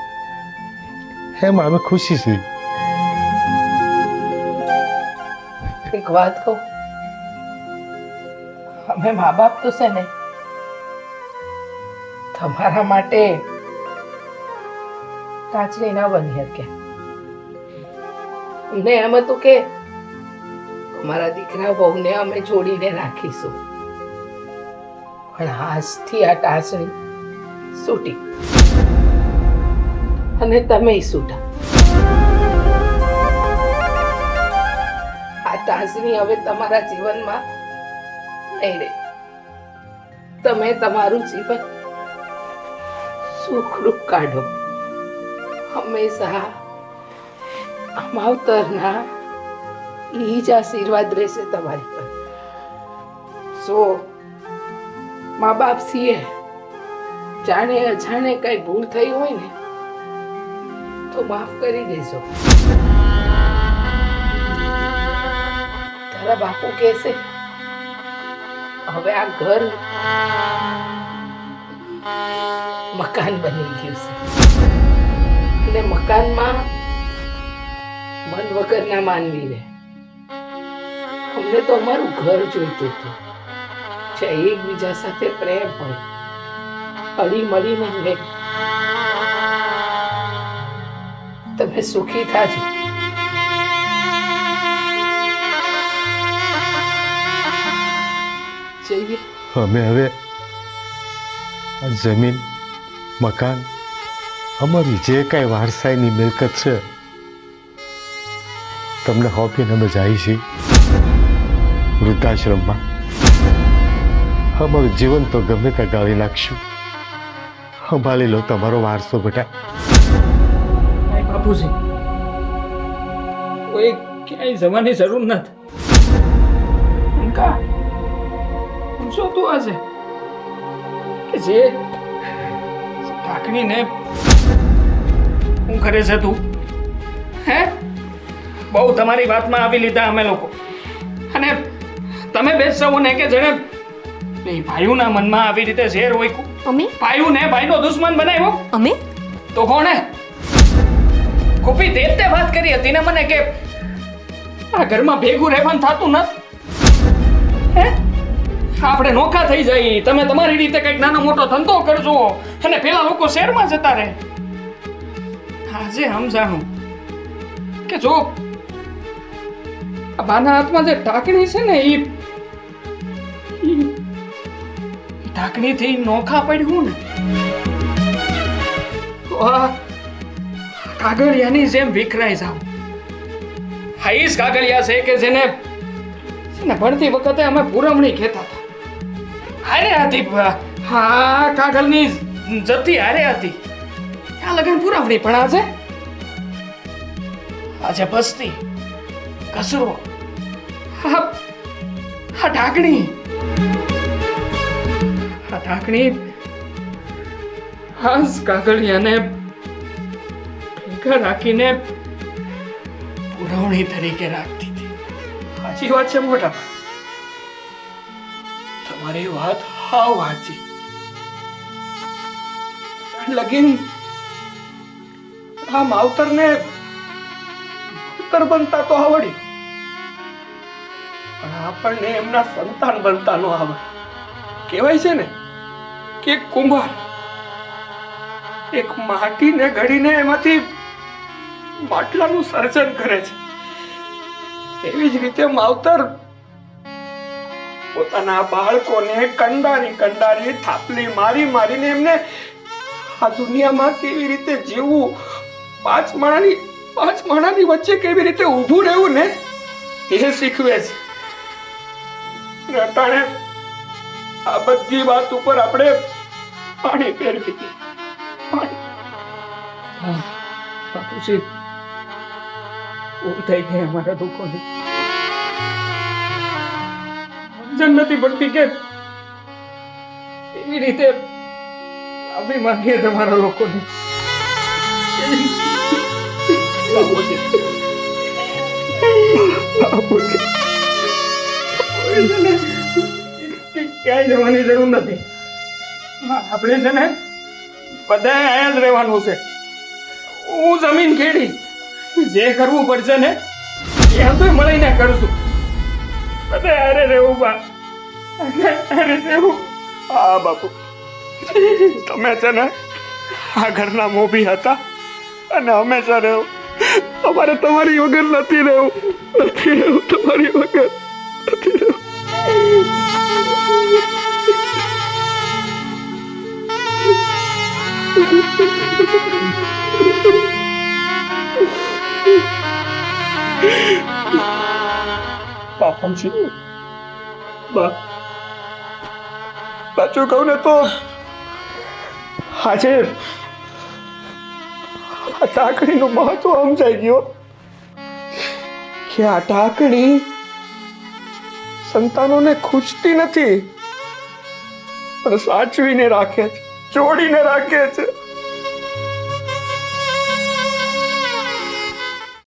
એમાં અમે ખુશી છીએ. એક વાત કહું, અમે મા બાપ તો છે ને તમારા માટે કાચની ના બની શકે. ને એમ હતું કે અમારા દીકરા વહુને અમે જોડીને રાખીશું, પણ આજથી આ ટાચણી છૂટી અને તમે છૂટા. આ ટાચણી હવે તમારા જીવનમાં નહીં રહે. તમે તમારું જીવન સુખરૂપ કાઢો. હંમેશા માવતરના ઈ જ આશીર્વાદ રહેશે તમારી પર. જો મા બાપ છીએ, જાણે અજાણે કઈ ભૂલ થઈ હોય ને તો માફ કરી દેજો. તારા બાપુ કહેશે હવે આ ઘર મકાન બની ગયું છે, અને મકાનમાં મન વગરના માનવી રહે. અમને તો અમારું ઘર જોઈતું હતું, જ્યાં એકબીજા સાથે પ્રેમ હોય, હળી મળીને રહે. તમે સુખી થાજો. જઈએ. અમે હવે આ જમીન મકાન અમારી જે કાંઈ વારસાઈની મિલકત છે તમને સોંપીને અમે જઈએ છીએ વૃદ્ધાશ્રમમાં. અમારું જીવન તો ગમે ત્યાં ગાળી નાખશું. સંભાળી લો તમારો વારસો બેટા. નહીં બાપુજી, કોઈ ક્યાંય જવાની જરૂર નથી. કા શું તું હશે કે જે ઢાંકણીને હું કરે છે તું? હે, બહુ તમારી વાતમાં આવી લીધા અમે લોકો. અને તમે બેસવું ને કે જેને બે ભાઈઓના મનમાં આવી રીતે ઝેર હોય, અમે ભાઈઓને ભાઈનો દુશ્મન બનાવ્યો અમે તો કોણે? ગોપી તે વાત કરી હતી ને મને કે આ ઘરમાં ભેગું રહેવાનું થતું નથી. હે, આપણે નોખા થઈ જાય, તમે તમારી રીતે કંઈક નાનો મોટો ધંધો કરજો અને પેલા લોકો શહેરમાં જતા રહે. આજે સમજાણું કે જો આ બાના હાથમાં જે ઢાંકણી છે ને એ ઢાંકણીથી નોખા પડ્યું ને તો આ કાગળિયાની જેમ વિખરાઈ જાવ. હા, ઈ જ કાગળિયા છે કે જેને ભણતી વખતે અમે પુરવણી કહેતા હતા. હારે હતી, હા, કાગળની જતી હારે હતી. ત્યાં લગન પુરવણી પણ આજે બસ્તી કચરો, હા ઢાંકણી, આ ઢાંકણી હાસ કાગળિયાને ભેગા રાખીને પુરવણી તરીકે રાખતી હતી. સાચી વાત છે મોટા ભાઈ, તમારી વાત હાવ સાચી. લગીન આ માવતરને માવતર બનતા તો આવડ્યું, પણ આપણને એમના સંતાન બનતા નો આવડે. કહેવાય છે ને કે એક કુંભાર એક માટીને ઘડીને એમાંથી માટલાનું સર્જન કરે છે, એવી જ રીતે માવતર પોતાના બાળકોને કંડારી થાપલી મારીને એમને આ દુનિયામાં કેવી રીતે જીવવું, પાંચ માણાની વચ્ચે કેવી રીતે ઊભું રહેવું ને એ શીખવે છે. અટાણે આ બધી વાત ઉપર આપણે પાણી ફેરવી દીધું. બાપુજી, ભૂલ થઈ ગઈ અમારા દુઃખોની. સમજણ નથી પડતી કે એવી રીતે આપણે માંગીએ તમારા લોકોને. બાપુજી, ક્યાંય જવાની જરૂર નથી. આપણે છે ને બધા અહીંયા જ રહેવાનું છે. હું જમીન ખેડી, જે કરવું પડશે ને એ આપણે મળીને કરશું. બધા અરે રહેવું બા, અરે રહેવું. હા બાપુ, તમે છે ને આ ઘરના મોભી હતા અને હંમેશા રહેવું. અમારે તમારી વગર નથી રહેવું તમારી વગર નથી રહેવું. બાપુજી, સાચું કહું ને તો આજે આ ટાંકણીનું મહત્વ સમજાઈ ગયો કે આ ટાંકણી સંતાનોને ખૂંચતી નથી, પણ સાચવીને રાખે છે, જોડીને રાખે છે.